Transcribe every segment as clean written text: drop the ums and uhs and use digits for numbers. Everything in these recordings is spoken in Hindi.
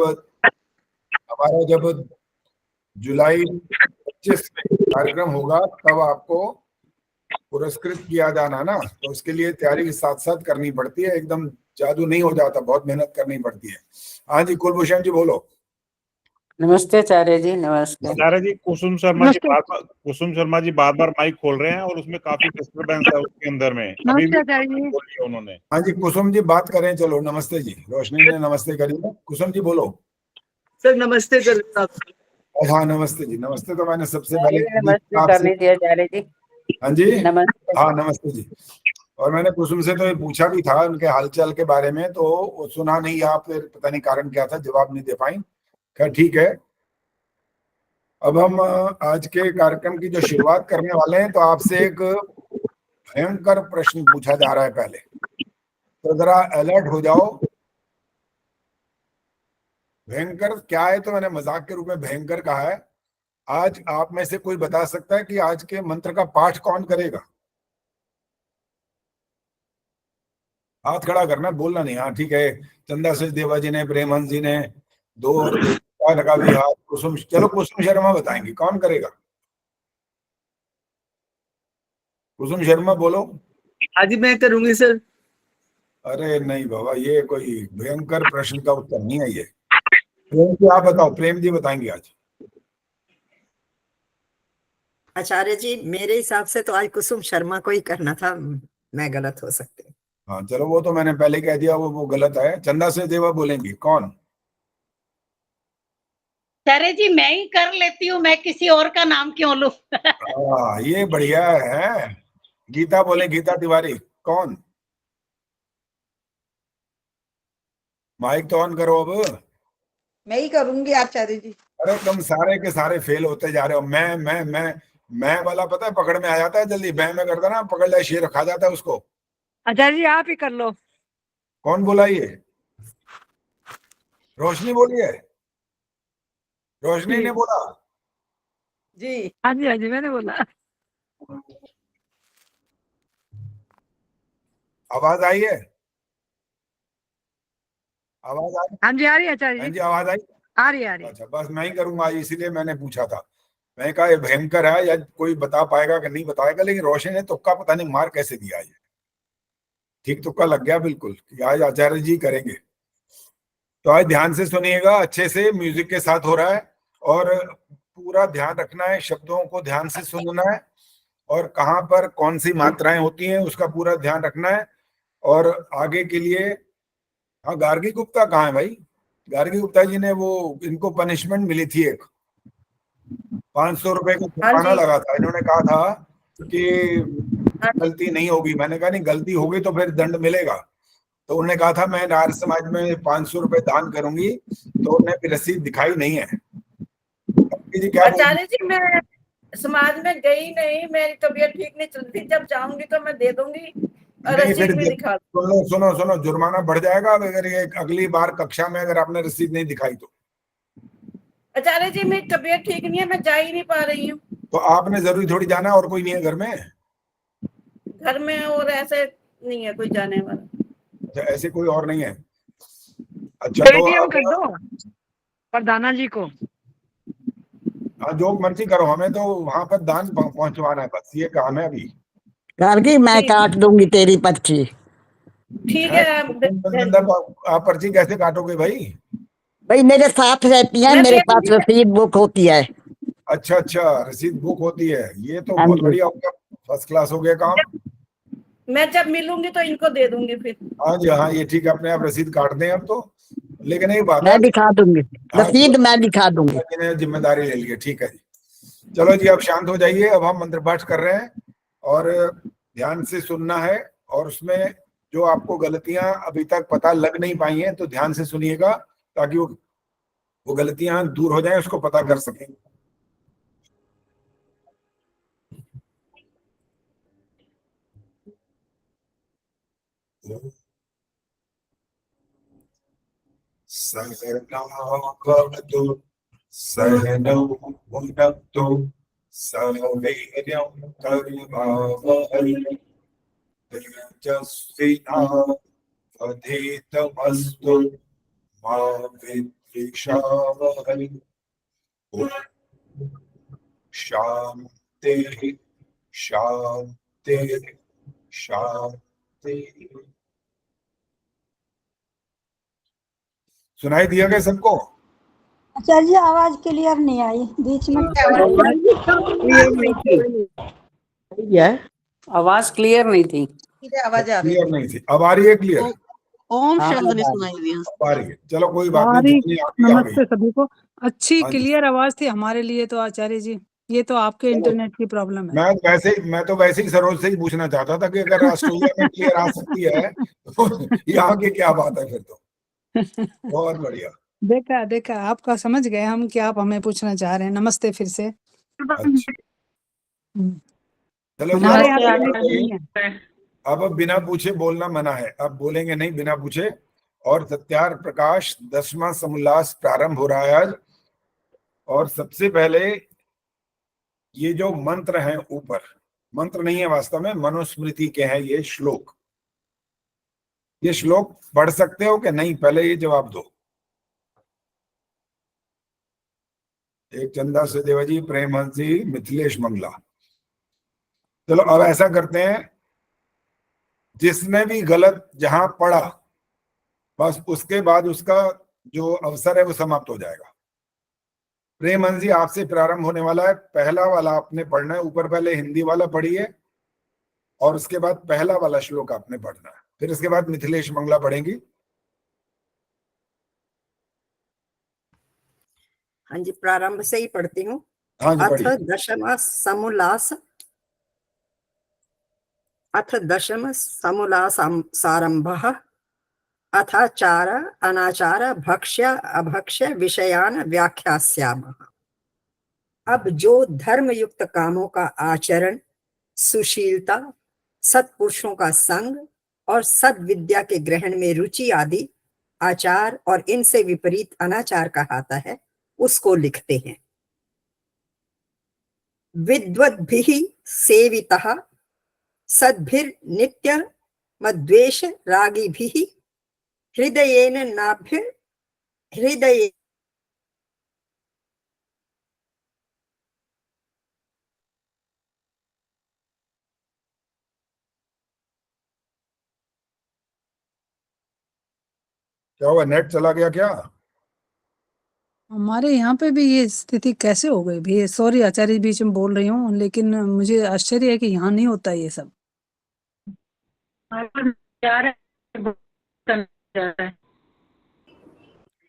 हमारा जब जुलाई 25 में कार्यक्रम होगा तब आपको पुरस्कृत किया जाना ना, तो उसके लिए तैयारी साथ साथ करनी पड़ती है, एकदम जादू नहीं हो जाता, बहुत मेहनत करनी पड़ती है। हाँ जी, कुलभूषण जी बोलो। नमस्ते आचार्य जी। नमस्ते आचार्य जी। कुसुम शर्मा जी बार बार माइक खोल रहे हैं और उसमें काफी डिस्टर्बेंस है उसके अंदर में। अभी भी बोल लिया उन्होंने। हाँ जी, कुसुम जी बात करें। चलो नमस्ते जी, रोशनी ने नमस्ते करी है, कुसुम जी बोलो। सर नमस्ते कर। हाँ नमस्ते जी, नमस्ते तो मैंने सबसे पहले नमस्ते कर लीजिए आचार्य जी। हाँ जी नमस्ते। हाँ नमस्ते जी। और मैंने कुसुम से तो ये पूछा भी था उनके हालचाल के बारे में, तो वो सुना नहीं, आप फिर पता नहीं कारण क्या था, जवाब नहीं दे पाई। खैर ठीक है, अब हम आज के कार्यक्रम की जो शुरुआत करने वाले हैं, तो आपसे एक भयंकर प्रश्न पूछा जा रहा है पहले, तो जरा अलर्ट हो जाओ। भयंकर क्या है, तो मैंने मजाक के रूप में भयंकर कहा है। आज आप में से कोई बता सकता है कि आज के मंत्र का पाठ कौन करेगा? हाथ खड़ा करना, बोलना नहीं। हाँ ठीक है, चंदा से देवा जी ने, प्रेमहंस जी ने, दो और लगा भी हाथ। कुसुम, चलो कुसुम शर्मा बताएंगे कौन करेगा। कुसुम शर्मा बोलो। आज मैं करूंगी सर। अरे नहीं बाबा, ये कोई भयंकर प्रश्न का उत्तर नहीं है ये। प्रेम जी आप बताओ, प्रेम जी बताएंगे आज। आचार्य जी मेरे हिसाब से तो आज कुसुम शर्मा को ही करना था, मैं गलत हो सकती हूँ। हाँ चलो, वो तो मैंने पहले कह दिया, वो गलत है। चंदा से देवा बोलेंगी कौन? अरे जी मैं ही कर लेती हूँ, मैं किसी और का नाम क्यों लूं। हाँ ये बढ़िया है। गीता बोले, गीता तिवारी कौन? माइक तो ऑन करो अब। मैं ही करूंगी आचार्य जी। अरे तुम सारे के सारे फेल होते जा रहे हो। मैं वाला पता है पकड़ में आ जाता है जल्दी। मैं करता ना, पकड़ ले शेर खा जाता है उसको। आचार्य जी आप ही कर लो। कौन बोला ये? रोशनी बोली है, रोशनी ने बोला जी। हाँ जी, हाँ जी मैंने बोला। आवाज आई है? आवाज आई? हाँ जी आ रही है आचार्य हाँ जी। जी आवाज आई? आ रही है। अच्छा, बस मैं ही करूंगा आज, इसीलिए मैंने पूछा था। मैं कहा ये भयंकर है, या कोई बता पाएगा कि नहीं बताएगा, लेकिन रोशनी ने तुक्का पता नहीं मार कैसे दिया। ये ठीक तुक्का लग गया बिल्कुल कि आज आचार्य जी करेंगे। तो आज ध्यान से सुनिएगा, अच्छे से म्यूजिक के साथ हो रहा है, और पूरा ध्यान रखना है, शब्दों को ध्यान से सुनना है, और कहाँ पर कौन सी मात्राएं होती हैं उसका पूरा ध्यान रखना है। और आगे के लिए, हाँ गार्गी गुप्ता कहाँ है भाई? गार्गी गुप्ता जी ने वो, इनको पनिशमेंट मिली थी एक, 500 रुपए का जुर्माना लगा था। इन्होंने कहा था कि गलती नहीं होगी। मैंने कहा नहीं, गलती होगी तो फिर दंड मिलेगा। तो उन्होंने कहा था मैं आर्य समाज में 500 रुपए दान करूंगी, तो उन्हें भी रसीद दिखाई नहीं है। जी क्या आचार्य जी मैं समाज में गई नहीं, मेरी तबीयत ठीक नहीं चलती, जब जाऊंगी तो मैं दे दूंगी और रसीद भी दिखा। सुनो, जुर्माना बढ़ जाएगा अगर ये अगली बार कक्षा में अगर आपने रसीद नहीं दिखाई तो। आचार्य जी मेरी तबीयत ठीक नहीं है, मैं जा ही नहीं पा रही हूँ। तो आपने जरूरी थोड़ी जाना, और कोई नहीं है घर में? घर में और ऐसे नहीं है कोई जाने वाला। अच्छा, ऐसे कोई और नहीं है। अच्छा तो अब कर दो प्रधाना जी को। हाँ जो मर्जी करो, हमें तो वहां पर दान पहुंचवाना है, बस ये काम है अभी। गार्गी मैं काट दूंगी तेरी पर्ची। ठीक है। आप पर्ची कैसे काटोगे भाई? भाई मेरे साथ रहती है, मेरे पास रसीद बुक होती है। अच्छा, रसीद बुक होती है, ये तो बहुत बढ़िया हो गया, फर्स्ट क्लास हो गया काम। मैं जब मिलूंगी तो इनको दे दूंगी फिर। हाँ जी हाँ, ये ठीक है, अपने आप रसीद काट दें अब तो। लेकिन एक बात है, मैं दिखा दूंगी रसीद, मैं दिखा दूंगी। जिम्मेदारी ले लिए, ठीक है जी। चलो जी अब शांत हो जाइए, अब हम मंत्र पाठ कर रहे हैं, और ध्यान से सुनना है। और उसमें जो आपको गलतियां अभी तक पता लग नहीं पाई हैं, तो ध्यान से सुनिएगा, ताकि वो गलतियां दूर हो जाएं, उसको पता कर सकें। सहनावतु सहनौ भुनक्तु सह वीर्यं करवावहै तेजस्विनावधीतमस्तु मा विद्विषावहै। द्विषावहै ओम शांति शांति शांति। सुनाई दिया क्या सबको? आचार्य जी आवाज क्लियर नहीं आई बीच में। आवाज क्लियर नहीं थी। आवाज आ रही क्लियर नहीं थी, अब आ रही है क्लियर? ओम हाँ, शब्द नहीं हाँ। सुनाई दिया। अब आ रही है, चलो कोई बात नहीं, हमारी जितनी आती आ नमस्ते गई। सभी को। अच्छी हाँ जी। क्लियर आवाज थी हमारे लिए तो आचार्य जी, ये तो आपके इंटरनेट की प्रॉब्लम है। मैं तो वैसे ही सरोज से ही पूछना चाहता था कि अगर ऑस्ट्रेलिया में क्लियर आ सकती है तो यहाँ की क्या बात है फिर तो। बहुत बढ़िया। देखा आपका समझ गए हम कि आप हमें पूछना चाह रहे हैं। नमस्ते फिर से। अच्छा चलो जी, हमारे अब यहाँ नमस्ते पे नहीं है। अब बिना पूछे बोलना मना है, अब बोलेंगे नहीं बिना पूछे। और सत्यार प्रकाश 10वां समोल्लास प्रारंभ हो रहा है आज। और सबसे पहले ये जो मंत्र हैं, ऊपर मंत्र नहीं है वास्तव में, मनुस्मृति के हैं ये श्लोक। ये श्लोक पढ़ सकते हो कि नहीं, पहले ये जवाब दो। एक चंदा सदेवा जी, प्रेमहंस जी, मिथिलेश मंगला। चलो अब ऐसा करते हैं, जिसने भी गलत जहां पढ़ा बस उसके बाद उसका जो अवसर है वो समाप्त हो जाएगा। प्रेमहंस जी आपसे प्रारंभ होने वाला है। पहला वाला आपने पढ़ना है, ऊपर पहले हिंदी वाला पढ़िए और उसके बाद पहला वाला श्लोक आपने पढ़ना है, फिर उसके बाद मिथिलेश मंगला पढ़ेंगी। हाँ जी, प्रारंभ से ही पढ़ती हूँ। हाँ जी अथ पढ़िए। दशम समोल्लास सारंभः अथाचार अनाचार भक्ष्य अभक्ष्य विषयान व्याख्यास्यामः। अब जो धर्म युक्त कामों का आचरण, सुशीलता, सत्पुरुषों का संग और सद्विद्या के ग्रहण में रुचि आदि आचार और इनसे विपरीत अनाचार कहलाता है, उसको लिखते हैं। विद्वद्भिः सेवितः सद्भिर्नित्य मद्वेष रागिभिः हृदयेन नाभ्य हृदय क्या हुआ, नेट चला गया क्या? हमारे यहाँ पे भी ये स्थिति कैसे हो गई भी? सॉरी आचार्य जी, बीच में बोल रही हूँ, लेकिन मुझे आश्चर्य है कि यहाँ नहीं होता ये सब।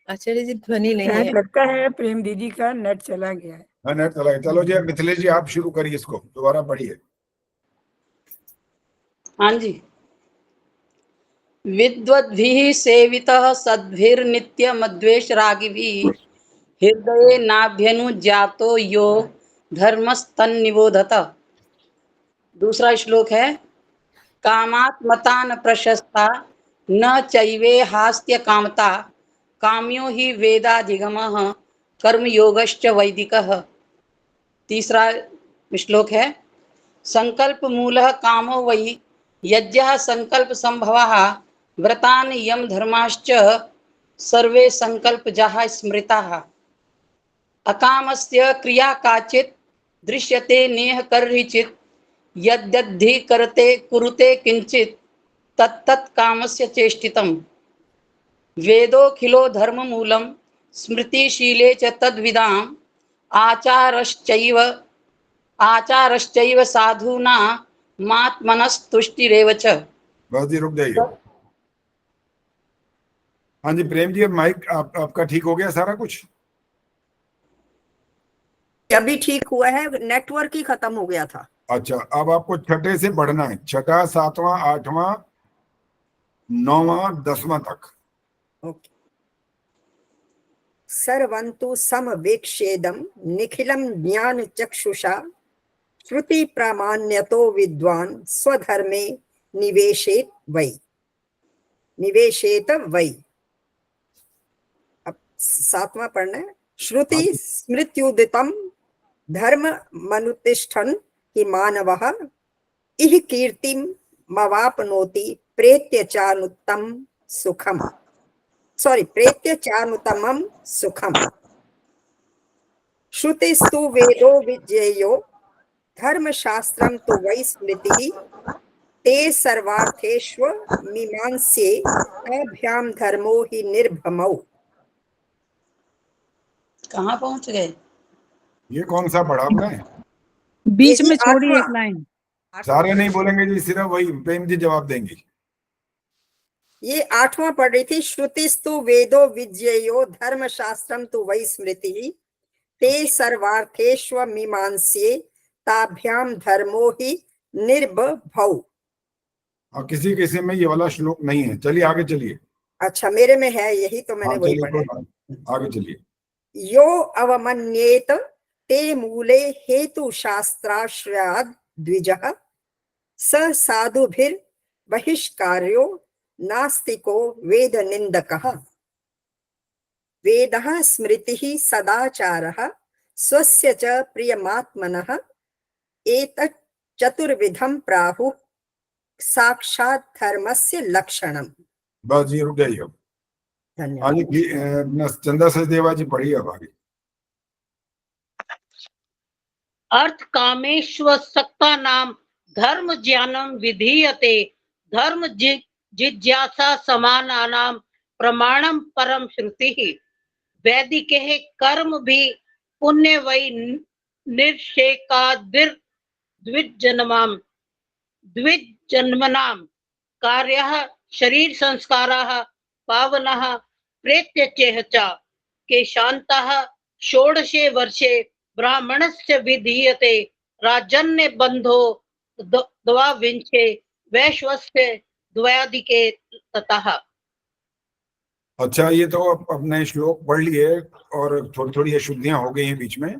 आचार्य जी ध्वनि नहीं है। लगता है प्रेम दीदी का नेट चला गया है। हाँ नेट चला गया। चलो जी, अब मिथिलेश जी आप शुरू करिए, इसको दोबारा पढ़िए। हाँ जी। विद्वद्भिः सेवितः सद्भिर्नित्यमद्वेष रागिभिः हृदये नाभ्यनुज्ञातो यो धर्मस्तन्निबोधत। दूसरा श्लोक है, कामात्मतान प्रशस्ता न चैवे हास्त्य कामता काम्यो हि वेदाधिगमः कर्मयोगश्च वैदिकः। तीसरा श्लोक है, संकल्प मूलः कामो वै यज्ञः संकल्प संभवः व्रतान् यम धर्माश्च सर्वे संकल्पजाः स्मृताः। अकामस्य क्रिया काचित् दृश्यते नेह कर्हिचित् यद्यद्धि करते कुरुते किंचित तत्तत् कामस्य चेष्टितम्। वेदोऽखिलो धर्ममूलं स्मृतिशीले च तद्विदाम् आचारश्चैव साधूना मात्मनस्तुष्टिरेव च। बस जी रुक जाइए। हाँ जी प्रेम जी, अब माइक आपका ठीक हो गया सारा कुछ? अभी ठीक हुआ है, नेटवर्क ही खत्म हो गया था। अच्छा, अब आपको छठे से पढ़ना है, छठा, सातवां, आठवां, 9वां, 10वां तक। ओके। सर्वन्तु समवेक्षेदं निखिलं ज्ञान चक्षुषा श्रुति प्रामाण्यतो विद्वान् स्वधर्मे निवेशेत वै। अब 7वां पढ़ना है। श्रुति स्मृत्युदितं धर्म मनुतिष्ठन् हि मानवः इह कीर्तिं मवाप्नोति प्रेत्य चानुत्तम सुखम। प्रेत्य चानुतमं सुखम। श्रुतिस्तु वेदो विज्ञेयो धर्मशास्त्रं तु वै स्मृतिः ते सर्वार्थेष्व मीमांस्ये अभ्याम धर्मो हि निर्भमौ। कहाँ पहुंच गए? ये कौन सा पढ़ा आपने? बीच ये में छोड़ी आठवां। एक लाइन। सारे नहीं बोलेंगे जी, सिर्फ वही प्रेम जी जवाब देंगी। ये 8वां पढ़ रही थी। श्रुतिस्तु वेदो विज्ञेयो धर्मशास्त्रम तु वै स्मृतिः ते सर्वार्थेष्व मीमांस्ये ताभ्याम धर्मो हि निर्भवौ। और किसी किसी में ये वाला श्लोक नहीं है। चलिए आगे चलिए। अच्छा, मेरे में है यही, तो मैंने हाँ, वही चलिए, पढ़ा है। कोई बात नहीं। आगे चलिए। यो अवमन्येत ते मूले हेतु शास्त्राश्रयाद् द्विजः स साधुभिर् बहिष्कार्यो नास्तिको वेद निंदकः। वेदः स्मृतिः सदाचारः स्वस्य च प्रियमात्मनः एतत् चतुर्विधं प्राहुः साक्षात् धर्मस्य लक्षणम्। बस जी, रुक जाइए अब। धन्यवाद। आगे चंदा सचदेवा जी पढ़िए अब आगे। अर्थ कामेश्व सक्ता नाम धर्म ज्ञानम विधीयते धर्म जिज्ञासा समानानाम प्रमाणम परम श्रुति वैदिक कर्म भी पुण्य वै निर्षेकाद्भिर द्विजन्मनाम कार्यः शरीर संस्कारः पावनः प्रेत्यचेह च के शान्तः षोडशे वर्षे ब्राह्मणस्य विधीयते राजन्य बंधो द्वाविंशे वैश्वस्य द्वयाधिके ततः। अच्छा, ये तो अपने श्लोक पढ़ लिए और थोड़ी थोड़ी अशुद्धियां हो गई हैं बीच में।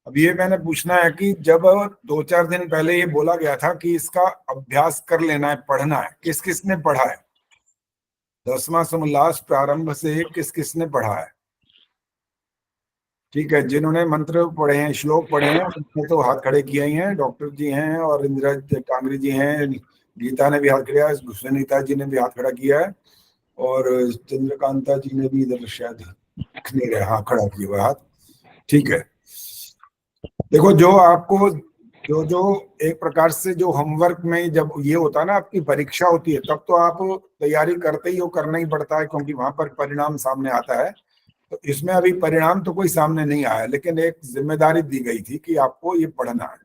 अब ये मैंने पूछना है कि जब 2-4 दिन पहले ये बोला गया था कि इसका अभ्यास कर लेना है, पढ़ना है, किस किस ने पढ़ा है? 10वां समोल्लास प्रारंभ से किस किस ने पढ़ा है? ठीक है, जिन्होंने मंत्र पढ़े हैं, श्लोक पढ़े हैं, उन्होंने तो हाथ खड़े किए ही हैं। डॉक्टर जी हैं और इंदिरा टांगरी जी हैं, गीता ने भी हाथ खड़ा है, सुनीता जी ने भी हाथ खड़ा किया है और चंद्रकांता जी ने भी इधर शायद नहीं रहे, हाँ खड़ा किया हुआ हाथ। ठीक है, देखो जो आपको जो एक प्रकार से जो होमवर्क में जब ये होता है ना, आपकी परीक्षा होती है, तब तो आप तैयारी करते ही हो, करना ही पड़ता है क्योंकि वहां पर परिणाम सामने आता है। तो इसमें अभी परिणाम तो कोई सामने नहीं आया, लेकिन एक जिम्मेदारी दी गई थी कि आपको ये पढ़ना है,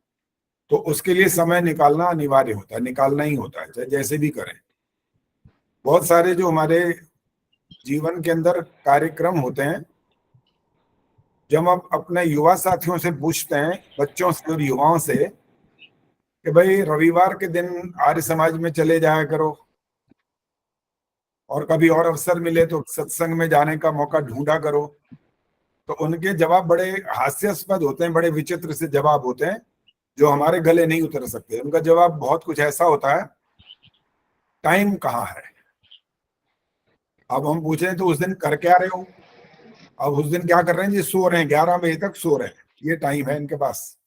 तो उसके लिए समय निकालना अनिवार्य होता है, निकालना ही होता है, चाहे जैसे भी करें। बहुत सारे जो हमारे जीवन के अंदर कार्यक्रम होते हैं, जब हम अपने युवा साथियों से पूछते हैं, बच्चों से और युवाओं से, कि भाई रविवार के दिन आर्य समाज में चले जाया करो और कभी और अवसर मिले तो सत्संग में जाने का मौका ढूंढा करो, तो उनके जवाब बड़े हास्यास्पद होते हैं, बड़े विचित्र से जवाब होते हैं जो हमारे गले नहीं उतर सकते। उनका जवाब बहुत कुछ ऐसा होता है, टाइम कहाँ है? अब हम पूछें तो उस दिन कर क्या रहे हो? अब उस दिन क्या कर रहे हैं जी? सो रहे हैं, 11 बजे तक सो रहे हैं, ये टाइम है इनके पास।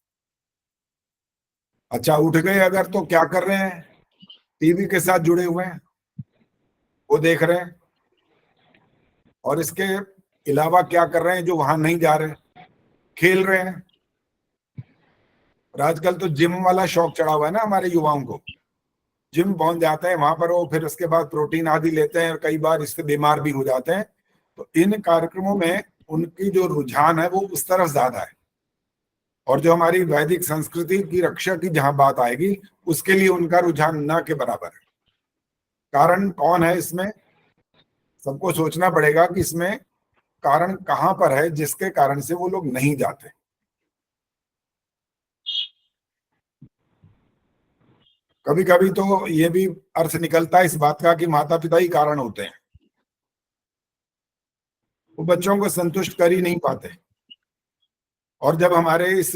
अच्छा, उठ गए अगर तो क्या कर रहे हैं? टीवी के साथ जुड़े हुए हैं, वो देख रहे हैं, और इसके अलावा क्या कर रहे हैं? जो वहां नहीं जा रहे, खेल रहे हैं। और आजकल तो जिम वाला शौक चढ़ा हुआ है ना हमारे युवाओं को, जिम पहुंच जाते हैं, वहां पर वो फिर उसके बाद प्रोटीन आदि लेते हैं और कई बार इससे बीमार भी हो जाते हैं। तो इन कार्यक्रमों में उनकी जो रुझान है वो उस तरफ ज्यादा है, और जो हमारी वैदिक संस्कृति की रक्षा की जहां बात आएगी, उसके लिए उनका रुझान न के बराबर है। कारण कौन है इसमें? सबको सोचना पड़ेगा कि इसमें कारण कहां पर है जिसके कारण से वो लोग नहीं जाते। कभी कभी तो ये भी अर्थ निकलता है इस बात का कि माता पिता ही कारण होते हैं, वो बच्चों को संतुष्ट कर ही नहीं पाते। और जब हमारे इस,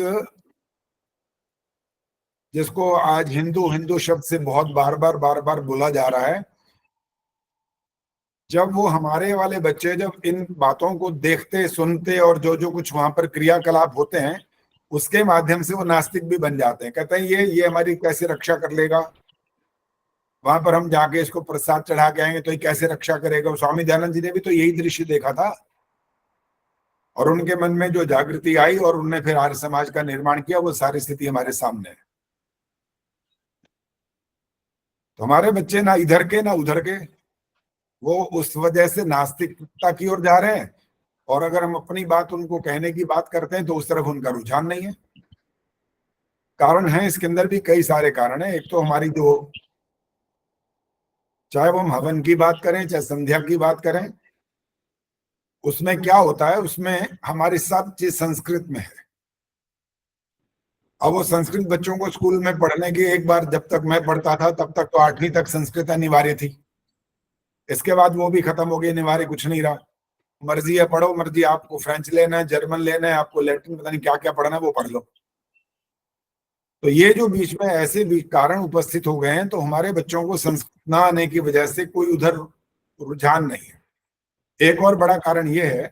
जिसको आज हिंदू हिंदू शब्द से बहुत बार बार बोला जा रहा है, जब वो हमारे वाले बच्चे जब इन बातों को देखते सुनते और जो कुछ वहां पर क्रियाकलाप होते हैं उसके माध्यम से वो नास्तिक भी बन जाते हैं। कहते हैं ये हमारी कैसे रक्षा कर लेगा, वहां पर हम जाके इसको प्रसाद चढ़ा के आएंगे तो ये कैसे रक्षा करेगा। स्वामी दयानंद जी ने भी तो यही दृश्य देखा था और उनके मन में जो जागृति आई और उनने फिर आर्य समाज का निर्माण किया, वो सारी स्थिति हमारे सामने है। तो हमारे बच्चे ना इधर के ना उधर के, वो उस वजह से नास्तिकता की ओर जा रहे हैं, और अगर हम अपनी बात उनको कहने की बात करते हैं तो उस तरफ उनका रुझान नहीं है। कारण है इसके अंदर भी कई सारे कारण है। एक तो हमारी जो, चाहे वो हम हवन की बात करें चाहे संध्या की बात करें, उसमें क्या होता है, उसमें हमारी सब चीज संस्कृत में है। अब वो संस्कृत बच्चों को स्कूल में पढ़ने की, एक बार जब तक मैं पढ़ता था तब तक तो 8वीं तक संस्कृत अनिवार्य थी, इसके बाद वो भी खत्म हो गई, अनिवार्य कुछ नहीं रहा। मर्जी है पढ़ो, मर्जी आपको फ्रेंच लेना है, जर्मन लेना है, आपको लैटिन पता नहीं क्या क्या पढ़ना है वो पढ़ लो। तो ये जो बीच में ऐसे भी कारण उपस्थित हो गए हैं, तो हमारे बच्चों को संस्कृत ना आने की वजह से कोई उधर रुझान नहीं है। एक और बड़ा कारण ये है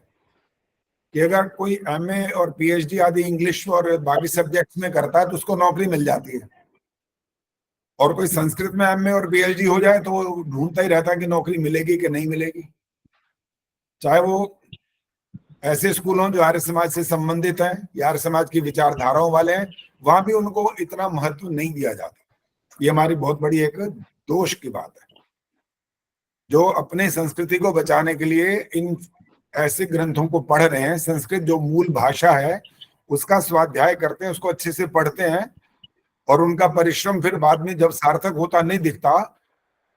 कि अगर कोई एमए और पीएचडी आदि इंग्लिश और बाकी सब्जेक्ट्स में करता है तो उसको नौकरी मिल जाती है, और कोई संस्कृत में एमए और पीएचडी हो जाए तो वो ढूंढता ही रहता है कि नौकरी मिलेगी कि नहीं मिलेगी। चाहे वो ऐसे स्कूल हों जो आर्य समाज से संबंधित हैं या आर्य समाज की विचारधाराओं वाले हैं, वहां भी उनको इतना महत्व नहीं दिया जाता। ये हमारी बहुत बड़ी एक दोष की बात है। जो अपने संस्कृति को बचाने के लिए इन ऐसे ग्रंथों को पढ़ रहे हैं, संस्कृत जो मूल भाषा है उसका स्वाध्याय करते हैं, उसको अच्छे से पढ़ते हैं, और उनका परिश्रम फिर बाद में जब सार्थक होता नहीं दिखता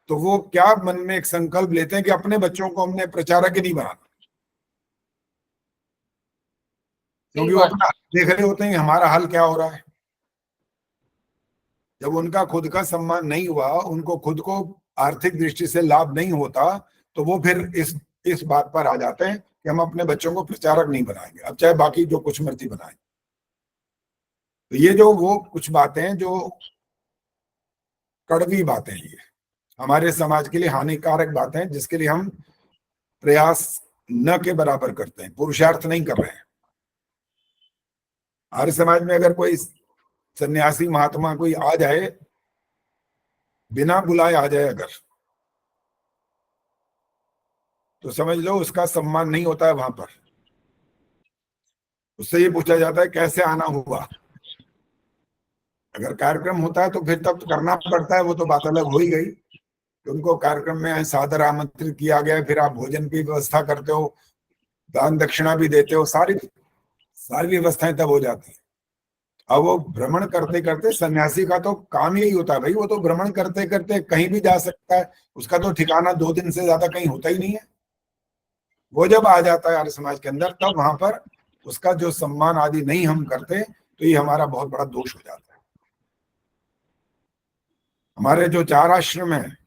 तो वो क्या मन में एक संकल्प लेते हैं कि अपने बच्चों को हमने प्रचारक ही नहीं बनाना, क्योंकि वो अपना देख रहे होते हैं हमारा हाल क्या हो रहा है। जब उनका खुद का सम्मान नहीं हुआ, उनको खुद को आर्थिक दृष्टि से लाभ नहीं होता, तो वो फिर इस बात पर आ जाते हैं कि हम अपने बच्चों को प्रचारक नहीं बनाएंगे, अब चाहे बाकी जो कुछ मर्जी बनाए। तो ये जो वो कुछ बातें हैं जो कड़वी बातें हैं, ये हमारे समाज के लिए हानिकारक बातें हैं, जिसके लिए हम प्रयास न के बराबर करते हैं, पुरुषार्थ नहीं कर रहे हैं। आर्य समाज में अगर कोई सन्यासी महात्मा कोई आ जाए, बिना बुलाए आ जाए अगर, तो समझ लो उसका सम्मान नहीं होता है वहां पर। उससे ये पूछा जाता है कैसे आना हुआ। अगर कार्यक्रम होता है तो फिर तब तो करना पड़ता है, वो तो बात अलग हो ही गई। उनको कार्यक्रम में सादर आमंत्रित किया गया, फिर आप भोजन की व्यवस्था करते हो, दान दक्षिणा भी देते हो, सारी व्यवस्थाएं तब हो जाती है। अब वो भ्रमण करते करते, सन्यासी का तो काम यही होता है भाई, वो तो भ्रमण करते करते कहीं भी जा सकता है, उसका तो ठिकाना 2 दिन से ज्यादा कहीं होता ही नहीं है। वो जब आ जाता है आर्य समाज के अंदर, तब वहां पर उसका जो सम्मान आदि नहीं हम करते, तो ये हमारा बहुत बड़ा दोष हो जाता है। हमारे जो 4 आश्रम है,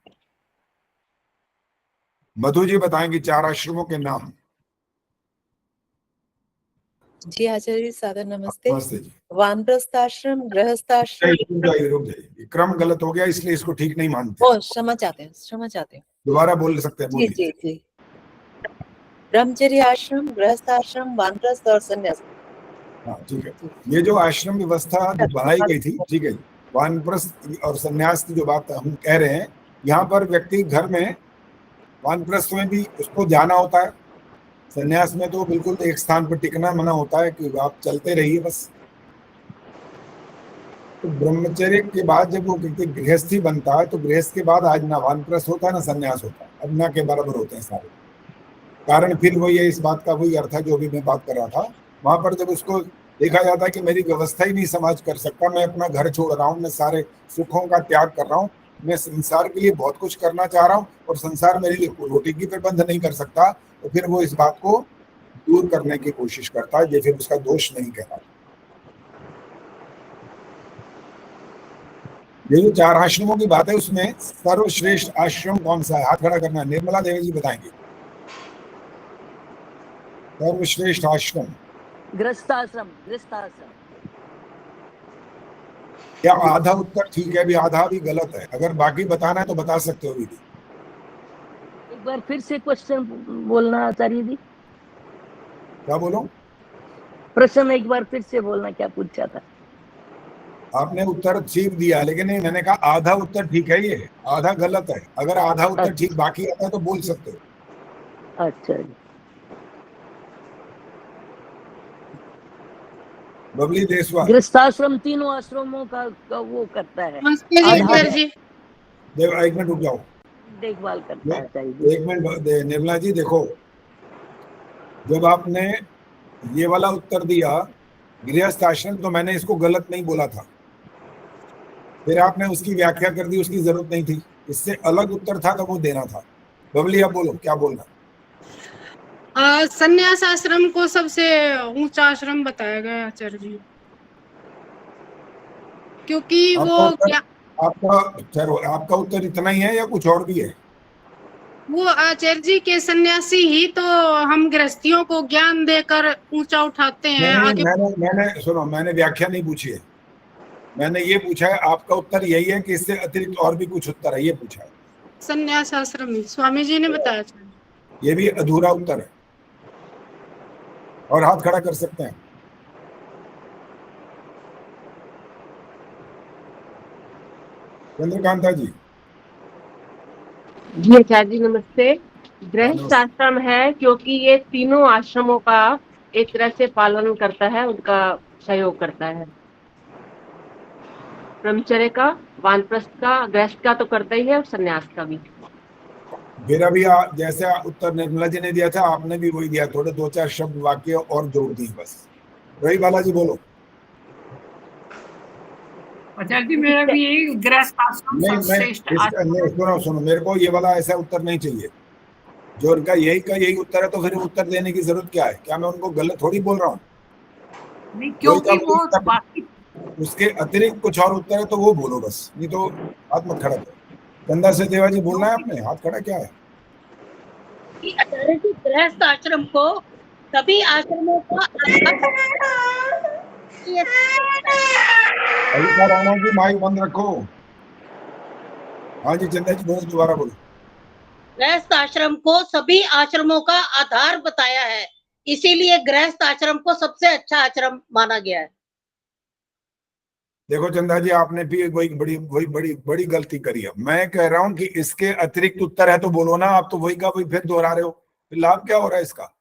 मधु जी बताएंगे 4 आश्रमों के नाम। जी आचार्य सादर नमस्ते। नमस्ते जी। वानप्रस्थाश्रम, गृहस्थाश्रम। रुक जाइए, क्रम गलत हो गया इसलिए इसको ठीक नहीं मानते। ओ क्षमा चाहते हैं। दोबारा बोल सकते हैं, बोलिए। जी जी। ब्रह्मचर्य आश्रम, गृहस्थाश्रम, वानप्रस्थ और संन्यास। हाँ ठीक है। ये जो आश्रम व्यवस्था जो बनाई गई थी, ठीक है, वानप्रस्थ और संन्यास की जो बात हम कह रहे हैं, यहाँ पर व्यक्ति घर में, वानप्रस्थ में भी उसको जाना होता है, संन्यास में तो बिल्कुल एक स्थान पर टिकना मना होता है कि आप चलते रहिए बस। तो ब्रह्मचर्य के बाद जब वो गृहस्थी बनता है, तो गृहस्थ के बाद आज ना वानप्रस्थ होता है ना संन्यास होता है, अब ना के बराबर होते हैं सारे। कारण फिर वही है, इस बात का वही अर्थ है जो भी मैं बात कर रहा था। वहां पर जब उसको देखा जाता है कि मेरी व्यवस्था ही नहीं समाज कर सकता, मैं अपना घर छोड़ रहा हूँ, मैं सारे सुखों का त्याग कर रहा हूँ, मैं संसार के लिए बहुत कुछ करना चाह रहा हूँ और संसार मेरे लिए रोटी की प्रबंध नहीं कर सकता, तो फिर वो इस बात को दूर करने की कोशिश करता है। ये फिर उसका दोष नहीं कहता। ये जो 4 आश्रमों की बात है, उसमें सर्वश्रेष्ठ आश्रम कौन सा है? हाथ खड़ा करना। निर्मला देवी जी बताएंगे। सर्वश्रेष्ठ आश्रम गृहस्थाश्रम। क्या आधा उत्तर ठीक है, भी आधा भी गलत है? अगर बाकी बताना है तो बता सकते हो दीदी। एक बार फिर से क्वेश्चन बोलना आचार्य जी। क्या बोलो? प्रश्न एक बार फिर से बोलना, क्या पूछा था? आपने उत्तर ठीक दिया, लेकिन नहीं, मैंने कहा आधा उत्तर ठीक है, ये आधा गलत है। अगर आधा उत्तर ठीक बाकी आता है तो बोल सकते हो। अच्छा जी। बबली देसवाल। गृहस्थाश्रम तीनों आश्रमों का वो करता है, एक मिनट रुक जाओ, देखभाल करता है आचार्य जी। एक मिनट निर्मला जी, देखो जब आपने ये वाला उत्तर दिया गृहस्थ आश्रम, तो मैंने इसको गलत नहीं बोला था, फिर आपने उसकी व्याख्या कर दी, उसकी जरूरत नहीं थी, इससे अलग उत्तर था तो वो देना था। बबली आप बोलो क्या बोलना। संन्यास आश्रम को सबसे ऊंचा आश्रम बताया गया है आचार्य जी, क्योंकि वो क्या आपका उत्तर इतना ही है या कुछ और भी है? वो आचार्य जी के सन्यासी ही तो हम गृहस्थियों को ज्ञान देकर ऊंचा उठाते हैं आगे। मैंने सुनो, मैंने व्याख्या नहीं पूछी है, मैंने ये पूछा है आपका उत्तर यही है कि इससे अतिरिक्त और भी कुछ उत्तर है, ये पूछा है। संन्यास आश्रम ही स्वामी जी ने बताया। ये भी अधूरा उत्तर है, और हाथ खड़ा कर सकते हैं। चंद्रकांता जी। जी आचार्य जी नमस्ते। गृहस्थ आश्रम है क्योंकि ये तीनों आश्रमों का एक तरह से पालन करता है, उनका सहयोग करता है। ब्रह्मचर्य का, वानप्रस्थ का, गृहस्थ का तो करता ही है, और संन्यास का भी। मेरा भी जैसा उत्तर निर्मला जी ने दिया था, आपने भी वही दिया, थोड़े 2-4 शब्द वाक्य और जोड़ दिए बस। रही बालाजी बोलो। आचार्य जी मेरा भी यही गृहस्थ आश्रम सर्वश्रेष्ठ आश्रम। सुनो, मेरे को ये वाला ऐसा उत्तर नहीं चाहिए, जो उनका यही का यही उत्तर है, तो फिर उत्तर देने की जरूरत क्या है? क्या मैं उनको गलत थोड़ी बोल रहा हूँ? नहीं, क्योंकि वो बाकी उसके अतिरिक्त कुछ और उत्तर है तो वो बोलो बस, नहीं तो हाथ मत खड़ा करो। चंदा से देवा जी बोलना है आपने, हाथ खड़ा क्या है? आचार्य जी गृहस्थ आश्रम को सभी आश्रमों का राणा जी माइक बंद रखो। हाँ जी चंदा जी बोलो, दोबारा बोलो। गृहस्थ आश्रम को सभी आश्रमों का आधार बताया है, इसीलिए गृहस्थ आश्रम को सबसे अच्छा आश्रम माना गया है। देखो चंदा जी, आपने भी वही बड़ी गलती करी है। मैं कह रहा हूं कि इसके अतिरिक्त उत्तर है तो बोलो ना, आप तो वही का वही फिर दोहरा रहे हो, फिर लाभ क्या हो रहा है इसका?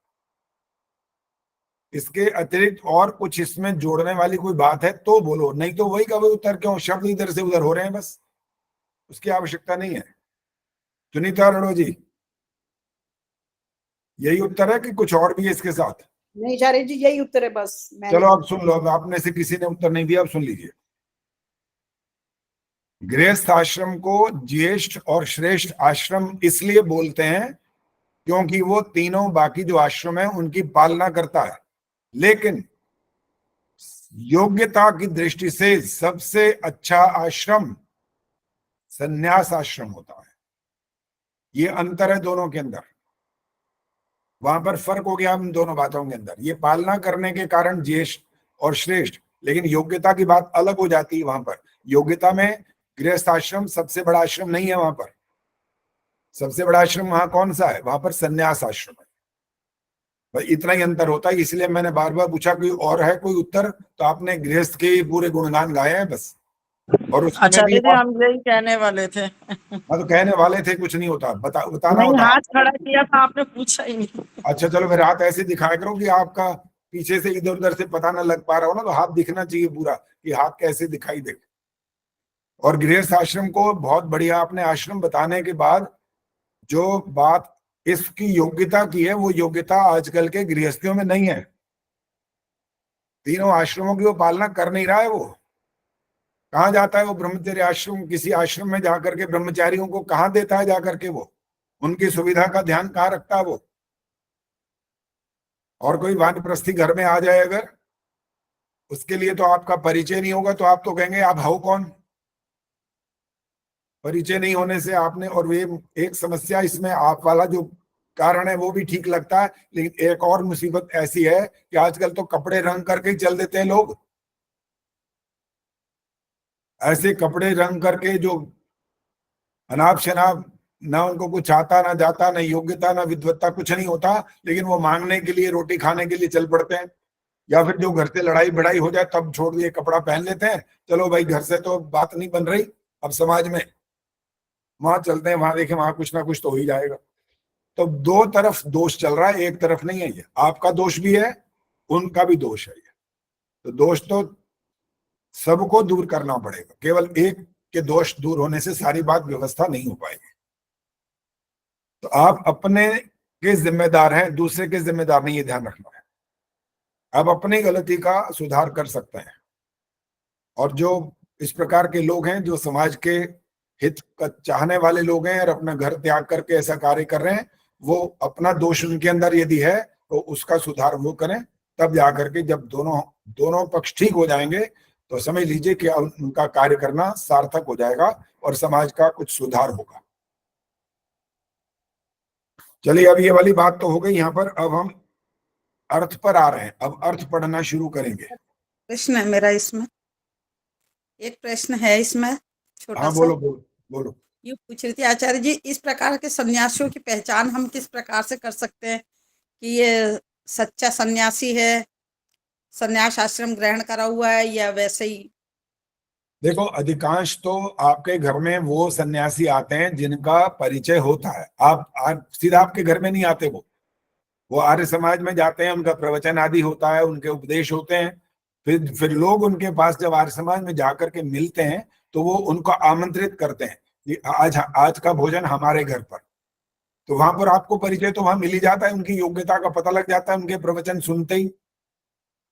इसके अतिरिक्त और कुछ इसमें जोड़ने वाली कोई बात है तो बोलो, नहीं तो वही का वही उत्तर क्यों? शब्द इधर से उधर हो रहे हैं बस, उसकी आवश्यकता नहीं है। सुनीता रड़ो जी, यही उत्तर है कि कुछ और भी है इसके साथ? नहीं आचार्य जी यही उत्तर है बस। चलो आप सुन लो, अब आपने से किसी ने उत्तर नहीं दिया, अब सुन लीजिए। गृहस्थ आश्रम को ज्येष्ठ और श्रेष्ठ आश्रम इसलिए बोलते हैं क्योंकि वो तीनों बाकी जो आश्रम है उनकी पालना करता है, लेकिन योग्यता की दृष्टि से सबसे अच्छा आश्रम संन्यास आश्रम होता है। ये अंतर है दोनों के अंदर, वहां पर फर्क हो गया इन दोनों बातों के अंदर। ये पालना करने के कारण ज्येष्ठ और श्रेष्ठ, लेकिन योग्यता की बात अलग हो जाती है। वहां पर योग्यता में गृहस्थ आश्रम सबसे बड़ा आश्रम नहीं है, वहां पर सबसे बड़ा आश्रम वहां कौन सा है? वहां पर संन्यास आश्रम है। भाई इतना ही अंतर होता है, इसलिए मैंने बार बार पूछा कोई और है कोई उत्तर, तो आपने गृहस्थ के पूरे गुणगान गाए हैं बस। और उसमें भी हम यही कहने वाले थे। हाँ तो कहने वाले थे, कुछ नहीं होता, बताना नहीं, होता। हाथ खड़ा किया था आपने, पूछा ही नहीं। अच्छा चलो, फिर हाथ ऐसे दिखाया करो कि आपका पीछे से इधर उधर से पता ना लग पा रहा हो ना, तो हाथ दिखना चाहिए पूरा कि हाथ कैसे दिखाई दे। और गृहस्थ आश्रम को बहुत बढ़िया आपने आश्रम बताने के बाद जो बात इसकी योग्यता की है, वो योग्यता आजकल के गृहस्थियों में नहीं है। तीनों आश्रमों की वो पालना कर नहीं रहा है। वो कहाँ जाता है? वो ब्रह्मचर्य आश्रम, किसी आश्रम में जाकर के ब्रह्मचारियों को कहाँ देता है जाकर के? वो उनकी सुविधा का ध्यान कहाँ रखता है वो? और कोई वानप्रस्थी घर में आ जाए अगर, उसके लिए तो आपका परिचय नहीं होगा, तो आप तो कहेंगे आप हो कौन? परिचय नहीं होने से आपने, और वे एक समस्या इसमें आप वाला जो कारण है वो भी ठीक लगता है, लेकिन एक और मुसीबत ऐसी है कि आजकल तो कपड़े रंग करके ही चल देते हैं लोग। ऐसे कपड़े रंग करके जो अनाप शनाप, ना उनको कुछ आता ना जाता, ना योग्यता ना विद्वत्ता, कुछ नहीं होता, लेकिन वो मांगने के लिए, रोटी खाने के लिए चल पड़ते हैं। या फिर जो घर से लड़ाई भिड़ाई हो जाए तब छोड़ दिए, कपड़ा पहन लेते हैं, चलो भाई घर से तो बात नहीं बन रही, अब समाज में वहां चलते हैं, वहां देखें वहां कुछ ना कुछ तो हो ही जाएगा। तो दो तरफ दोष चल रहा है, एक तरफ नहीं है। ये आपका दोष भी है, उनका भी दोष है। ये तो दोष तो सबको दूर करना पड़ेगा, केवल एक के दोष दूर होने से सारी बात व्यवस्था नहीं हो पाएगी। तो आप अपने के जिम्मेदार हैं, दूसरे के जिम्मेदार नहीं, ये ध्यान रखना है। आप अपनी गलती का सुधार कर सकते हैं। और जो इस प्रकार के लोग हैं जो समाज के हित का चाहने वाले लोग हैं और अपना घर त्याग करके ऐसा कार्य कर रहे हैं, वो अपना दोष उनके अंदर यदि है तो उसका सुधार वो करें। तब जाकर के जब दोनों पक्ष ठीक हो जाएंगे तो समझ लीजिए कि उनका कार्य करना सार्थक हो जाएगा और समाज का कुछ सुधार होगा। चलिए, अब ये वाली बात तो हो गई यहाँ पर। अब हम अर्थ पर आ रहे हैं, अब अर्थ पढ़ना शुरू करेंगे। प्रश्न है मेरा इसमें, एक प्रश्न है इसमें छोटा हाँ, सा। बोलो। ये पूछ रही थी आचार्य जी, इस प्रकार के सन्यासियों की पहचान हम किस प्रकार से कर सकते हैं कि ये सच्चा सन्यासी है, सन्यास आश्रम ग्रहण करा हुआ है, या वैसे ही? देखो, अधिकांश तो आपके घर में वो सन्यासी आते हैं जिनका परिचय होता है। आप सीधा आपके घर में नहीं आते, वो आर्य समाज में जाते हैं, उनका प्रवचन आदि होता है, उनके उपदेश होते हैं। फिर लोग उनके पास जब आर्य समाज में जाकर के मिलते हैं तो वो उनको आमंत्रित करते हैं कि आज का भोजन हमारे घर पर। तो वहां पर आपको परिचय तो वहां मिल ही जाता है, उनकी योग्यता का पता लग जाता है उनके प्रवचन सुनते ही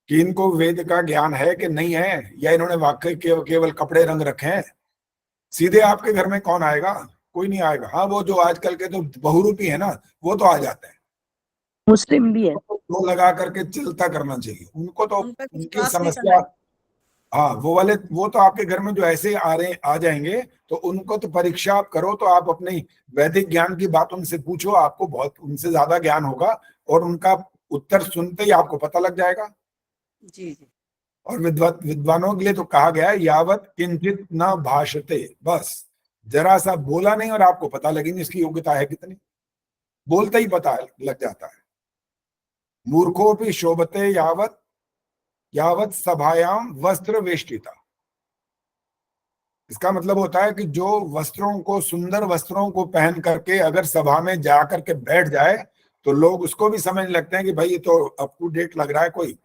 कि इनको वेद का ज्ञान है कि नहीं है, या इन्होंने वाकई केवल कपड़े रंग रखे हैं। सीधे आपके घर में कौन आएगा? कोई नहीं आएगा। हाँ, वो जो आजकल के तो बहुरूपी है ना, वो तो आ जाते हैं, मुस्लिम भी है, तो लगा करके चलता करना चाहिए उनको। तो उन पर उनकी विश्वास नहीं समस्या, करना। हाँ, वो तो आपके घर में जो ऐसे आ जाएंगे तो उनको तो परीक्षा आप करो, तो आप अपने वैदिक ज्ञान की बात उनसे पूछो, आपको बहुत उनसे ज्यादा ज्ञान होगा और उनका उत्तर सुनते ही आपको पता लग जाएगा। जी। और विद्वानों के लिए तो कहा गया है, यावत किंचित न भाषते, बस जरा सा बोला नहीं और आपको पता लगी नहीं इसकी योग्यता है कितनी, बोलते ही पता लग जाता है। मूर्खोपि शोभते यावत सभायाम वस्त्र वेष्टिता। इसका मतलब होता है कि जो वस्त्रों को, सुंदर वस्त्रों को पहन करके अगर सभा में जाकर के बैठ जाए तो लोग उसको भी समझ लगते हैं कि भाई ये तो अप टू डेट लग रहा है, कोई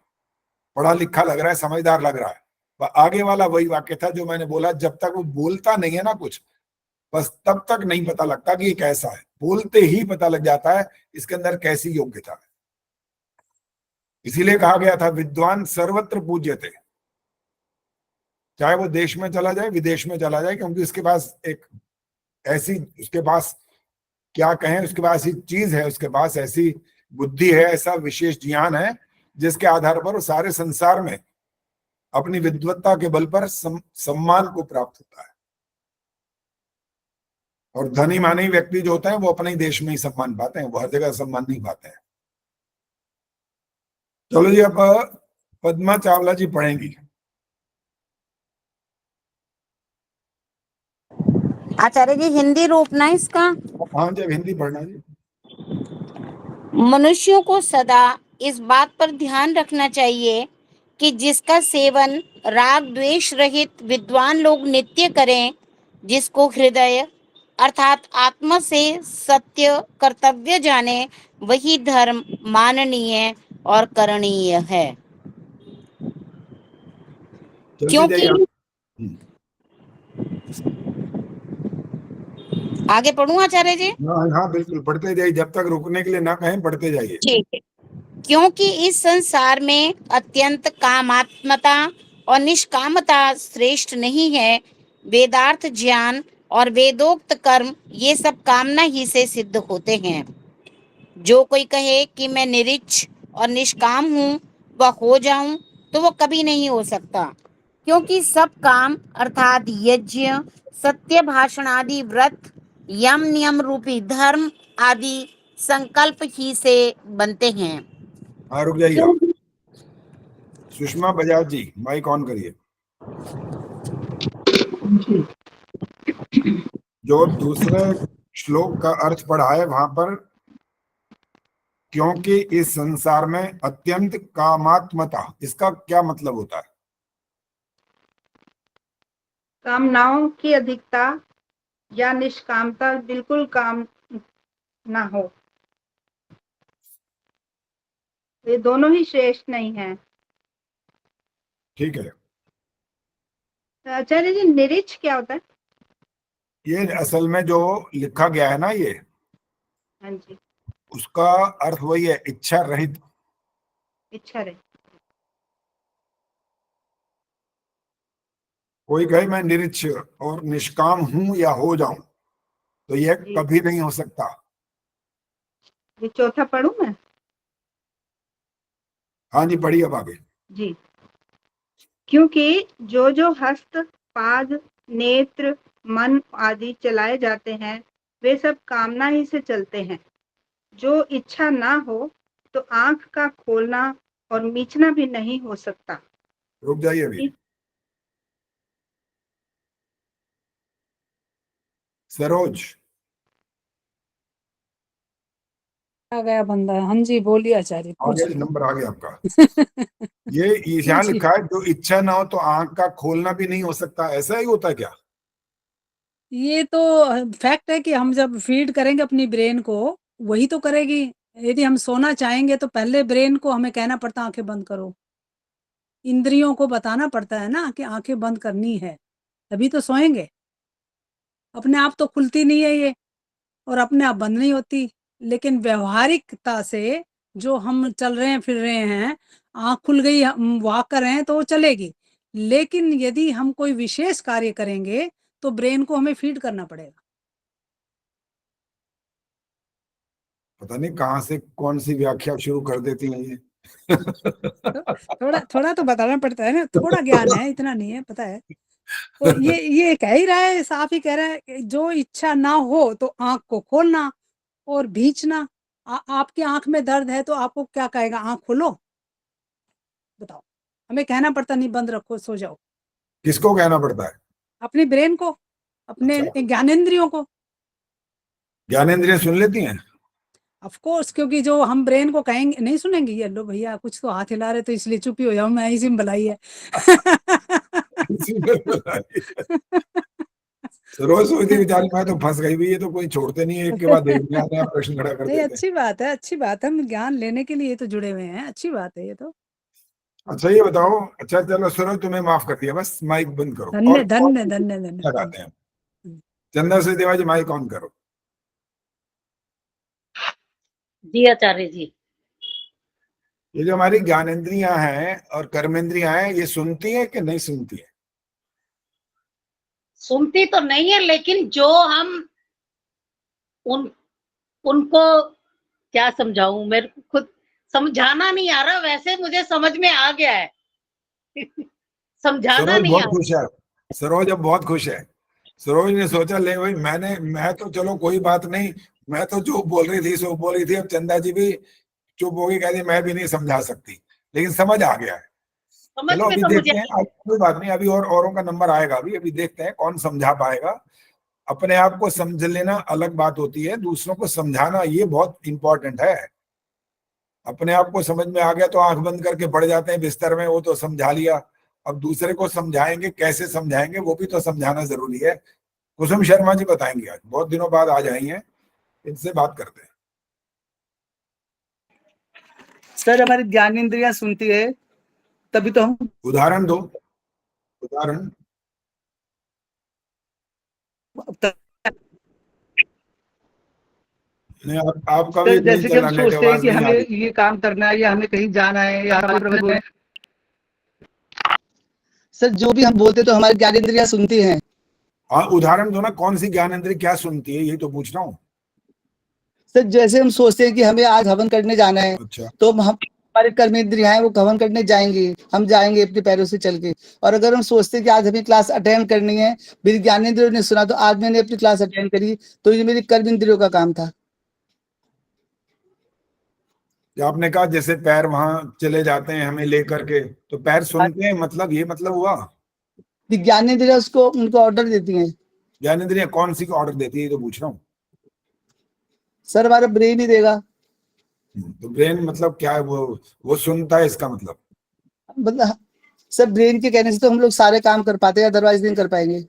पढ़ा लिखा लग रहा है, समझदार लग रहा है। आगे वाला वही वाक्य था जो मैंने बोला, जब तक वो बोलता नहीं है ना कुछ, बस तब तक नहीं पता लगता कि ये कैसा है। बोलते ही पता लग जाता है इसके अंदर कैसी योग्यता है। इसीलिए कहा गया था, विद्वान सर्वत्र पूज्यते, चाहे वो देश में चला जाए विदेश में चला जाए, क्योंकि उसके पास एक ऐसी, उसके पास क्या कहें, उसके पास ऐसी चीज है, उसके पास ऐसी बुद्धि है, ऐसा विशेष ज्ञान है जिसके आधार पर वो सारे संसार में अपनी विद्वत्ता के बल पर सम्मान को प्राप्त होता है। और धनी मानी व्यक्ति जो होते हैं वो अपने ही देश में ही सम्मान पाते हैं, वो हर जगह सम्मान नहीं पाते हैं। चलो जी, अब पद्मा चावला जी पढ़ेंगी। आचार्य जी, हिंदी रूप ना इसका? हाँ जी, हिंदी पढ़ना जी। मनुष्यों को सदा इस बात पर ध्यान रखना चाहिए कि जिसका सेवन राग द्वेष रहित विद्वान लोग नित्य करें, जिसको हृदय अर्थात आत्मा से सत्य कर्तव्य जाने, वही धर्म माननीय और करणीय है। क्योंकि आगे पढ़ूं आचार्य जी? हाँ बिल्कुल, पढ़ते जाइए, जब तक रुकने के लिए ना कहें पढ़ते जाइए। ठीक है। क्योंकि इस संसार में अत्यंत कामात्मता और निष्कामता श्रेष्ठ नहीं है। वेदार्थ ज्ञान और वेदोक्त कर्म ये सब कामना ही से सिद्ध होते हैं। जो कोई कहे कि मैं निरिच्छ और निष्काम हूँ वह हो जाऊं, तो वो कभी नहीं हो सकता, क्योंकि सब काम अर्थात यज्ञ, सत्य भाषण आदि व्रत, यम नियम रूपी धर्म आदि संकल्प ही से बनते हैं। हाँ, रुक जाइए। सुषमा बजाज जी, माइक ऑन करिए। जो दूसरे श्लोक का अर्थ पढ़ा है वहां पर क्योंकि इस संसार में अत्यंत कामात्मता, इसका क्या मतलब होता है? कामनाओं की अधिकता या निष्कामता, बिल्कुल काम ना हो, ये दोनों ही श्रेष्ठ नहीं है। ठीक है, आचार्य जी, निरिच क्या होता है? ये असल में जो लिखा गया है ना, ये हाँ जी, उसका अर्थ वही है, इच्छा रहित। इच्छा रहे। कोई कहे मैं निरिच्छ और निष्काम हूं या हो जाऊं, तो यह कभी नहीं हो सकता। ये चौथा पढ़ूं मैं? हाँ जी, पढ़िए अब आगे। जी, क्योंकि जो हस्त, पाद, नेत्र, मन आदि चलाए जाते हैं, वे सब कामना ही से चलते हैं। जो इच्छा ना हो तो आंख का खोलना और मीचना भी नहीं हो सकता। रुक जाइए अभी। सरोज आ गया बंदा। हाँ जी, बोलिए आचार्य, आ गया, पूछिए। नंबर आ गया आपका। ये यहाँ पूछिए। लिखा है जो इच्छा ना हो तो आंख का खोलना भी नहीं हो सकता, ऐसा ही होता है क्या? ये तो फैक्ट है कि हम जब फीड करेंगे अपनी ब्रेन को, वही तो करेगी। यदि हम सोना चाहेंगे तो पहले ब्रेन को हमें कहना पड़ता आंखें बंद करो, इंद्रियों को बताना पड़ता है ना कि आंखें बंद करनी है, तभी तो सोएंगे। अपने आप तो खुलती नहीं है ये, और अपने आप बंद नहीं होती। लेकिन व्यवहारिकता से जो हम चल रहे हैं, फिर रहे हैं, आंख खुल गई, हम वॉक कर रहे हैं तो वो चलेगी। लेकिन यदि हम कोई विशेष कार्य करेंगे तो ब्रेन को हमें फीड करना पड़ेगा। पता नहीं कहाँ से कौन सी व्याख्या शुरू कर देती है ये। थोड़ा थोड़ा तो बताना पड़ता है ना, थोड़ा ज्ञान है, इतना नहीं है, पता है। तो ये कह ही रहा है, साफ ही कह रहा है कि जो इच्छा ना हो तो आंख को खोलना और भींचना। आपकी आंख में दर्द है तो आपको क्या कहेगा, आंख खोलो? बताओ, हमें कहना पड़ता नहीं बंद रखो, सो जाओ। किसको कहना पड़ता है? अपनी ब्रेन को, अपने ज्ञानेंद्रियों को। ज्ञानेंद्रियां सुन लेती हैं? ऑफ कोर्स, क्योंकि जो हम ब्रेन को कहेंगे, नहीं सुनेंगे ये लो भैया कुछ तो हाथ हिला रहे तो इसलिए चुप ही हो जाओ, मैं इसी में भलाई है। रोज सोचती बेचारी, मैं तो फंस गई भी, ये तो कोई छोड़ते नहीं है, एक के बाद एक नया नया प्रश्न खड़ा कर नहीं, देते हैं। अच्छी बात है, अच्छी बात है, हम ज्ञान लेने के लिए तो जुड़े हुए हैं, अच्छी बात है ये तो। अच्छा ये बताओ, अच्छा चलो सरोज तुम्हें माफ कर दिया, बस माइक बंद करो। धन्य धन्य धन्य धन्य। लगाते हैं। चंदा से देवाजी माइक ऑन करो। जी आचार्य जी। ये जो हमारी ज्ञानेंद्रियां हैं और कर्मेंद्रियां हैं, ये सुनती है कि नहीं सुनती है? सुनती तो नहीं है, लेकिन जो हम उनको क्या समझाऊं, मेरे को खुद समझाना नहीं आ रहा, वैसे मुझे समझ में आ गया है। समझाना सरोज नहीं बहुत आ खुश है, सरोज अब बहुत खुश है। सरोज ने सोचा ले भाई, मैं तो चलो कोई बात नहीं, मैं तो जो बोल रही थी सो बोल रही थी, अब चंदा जी भी चुप हो गई, कहती मैं भी नहीं समझा सकती, लेकिन समझ आ गया है। चलो अभी देखते हैं, कोई बात नहीं, अभी और औरों का नंबर आएगा, अभी देखते हैं कौन समझा पाएगा। अपने आप को समझ लेना अलग बात होती है, दूसरों को समझाना ये बहुत इंपॉर्टेंट है। अपने आप को समझ में आ गया तो आंख बंद करके पड़ जाते हैं बिस्तर में, वो तो समझा लिया। अब दूसरे को समझाएंगे, कैसे समझाएंगे, वो भी तो समझाना जरूरी है। कुसुम शर्मा जी बताएंगे, आज बहुत दिनों बाद आ जाएंगे, इनसे बात करते हैं। सर हमारी ज्ञानेंद्रियां सुनती है तभी तो हम। उदाहरण दो, उदाहरण। नहीं, आपका भी जैसे कि हम सोचते हैं कि हमें ये काम करना है या हमें कहीं जाना है या हमें, सर जो भी हम बोलते तो हमारी ज्ञानेंद्रियां सुनती हैं। हाँ, उदाहरण दो ना, कौन सी ज्ञानेंद्रिय क्या सुनती है, यही तो पूछ रहा हूँ। सर जैसे हम सोचते हैं कि हमें आज हवन करने जाना है, अच्छा। तो हम हमारे कर्मेंद्रियां हैं वो हवन करने जाएंगे, हम जाएंगे अपने पैरों से चल के। और अगर हम सोचते हैं कि आज हमें क्लास अटेंड करनी है, मेरी ज्ञानेंद्रियों ने सुना तो आज मैंने अपनी क्लास अटेंड करी, तो ये मेरी कर्मेंद्रियों का काम था। आपने कहा जैसे पैर वहां चले जाते हैं हमें लेकर के, तो पैर सुनते हैं, मतलब ये मतलब हुआ? ज्ञानेंद्रियां उसको उनको ऑर्डर देती हैं। ज्ञानेंद्रियां कौन सी को ऑर्डर देती है, ये तो पूछ रहा हूँ। सर हमारा ब्रेन ही देगा। तो ब्रेन मतलब क्या है? वो सुनता है, इसका मतलब सर ब्रेन के कहने से तो हम लोग सारे काम कर पाते हैं, अदरवाइज नहीं कर पाएंगे।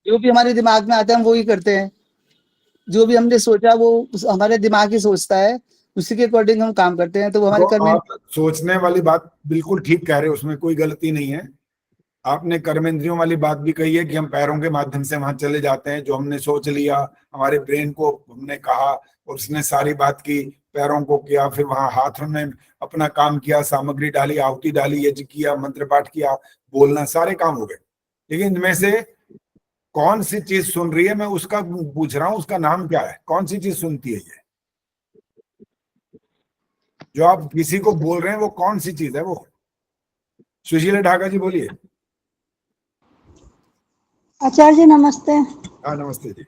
जो भी हमारे दिमाग में आता है हम वो ही करते हैं, जो भी हमने सोचा वो हमारे दिमाग ही सोचता है, उसी के अकॉर्डिंग हम काम करते हैं, तो वो हमारे कर्म। आप सोचने वाली बात बिल्कुल ठीक कह रहे हो, उसमें कोई गलती नहीं है। आपने कर्मेंद्रियों वाली बात भी कही है कि हम पैरों के माध्यम से वहां चले जाते हैं, जो हमने सोच लिया, हमारे ब्रेन को हमने कहा और उसने सारी बात की, पैरों को किया, फिर वहां हाथों ने अपना काम किया, सामग्री डाली, आहुति डाली, यज्ञ किया, मंत्र पाठ किया, बोलना, सारे काम हो गए। लेकिन इनमें से कौन सी चीज सुन रही है, मैं उसका पूछ रहा हूं, उसका नाम क्या है? कौन सी चीज सुनती है ये जो आप किसी को बोल रहे हैं? वो कौन सी चीज है वो? सुशीला ढाका जी बोलिए। आचार्य जी नमस्ते। हाँ नमस्ते जी।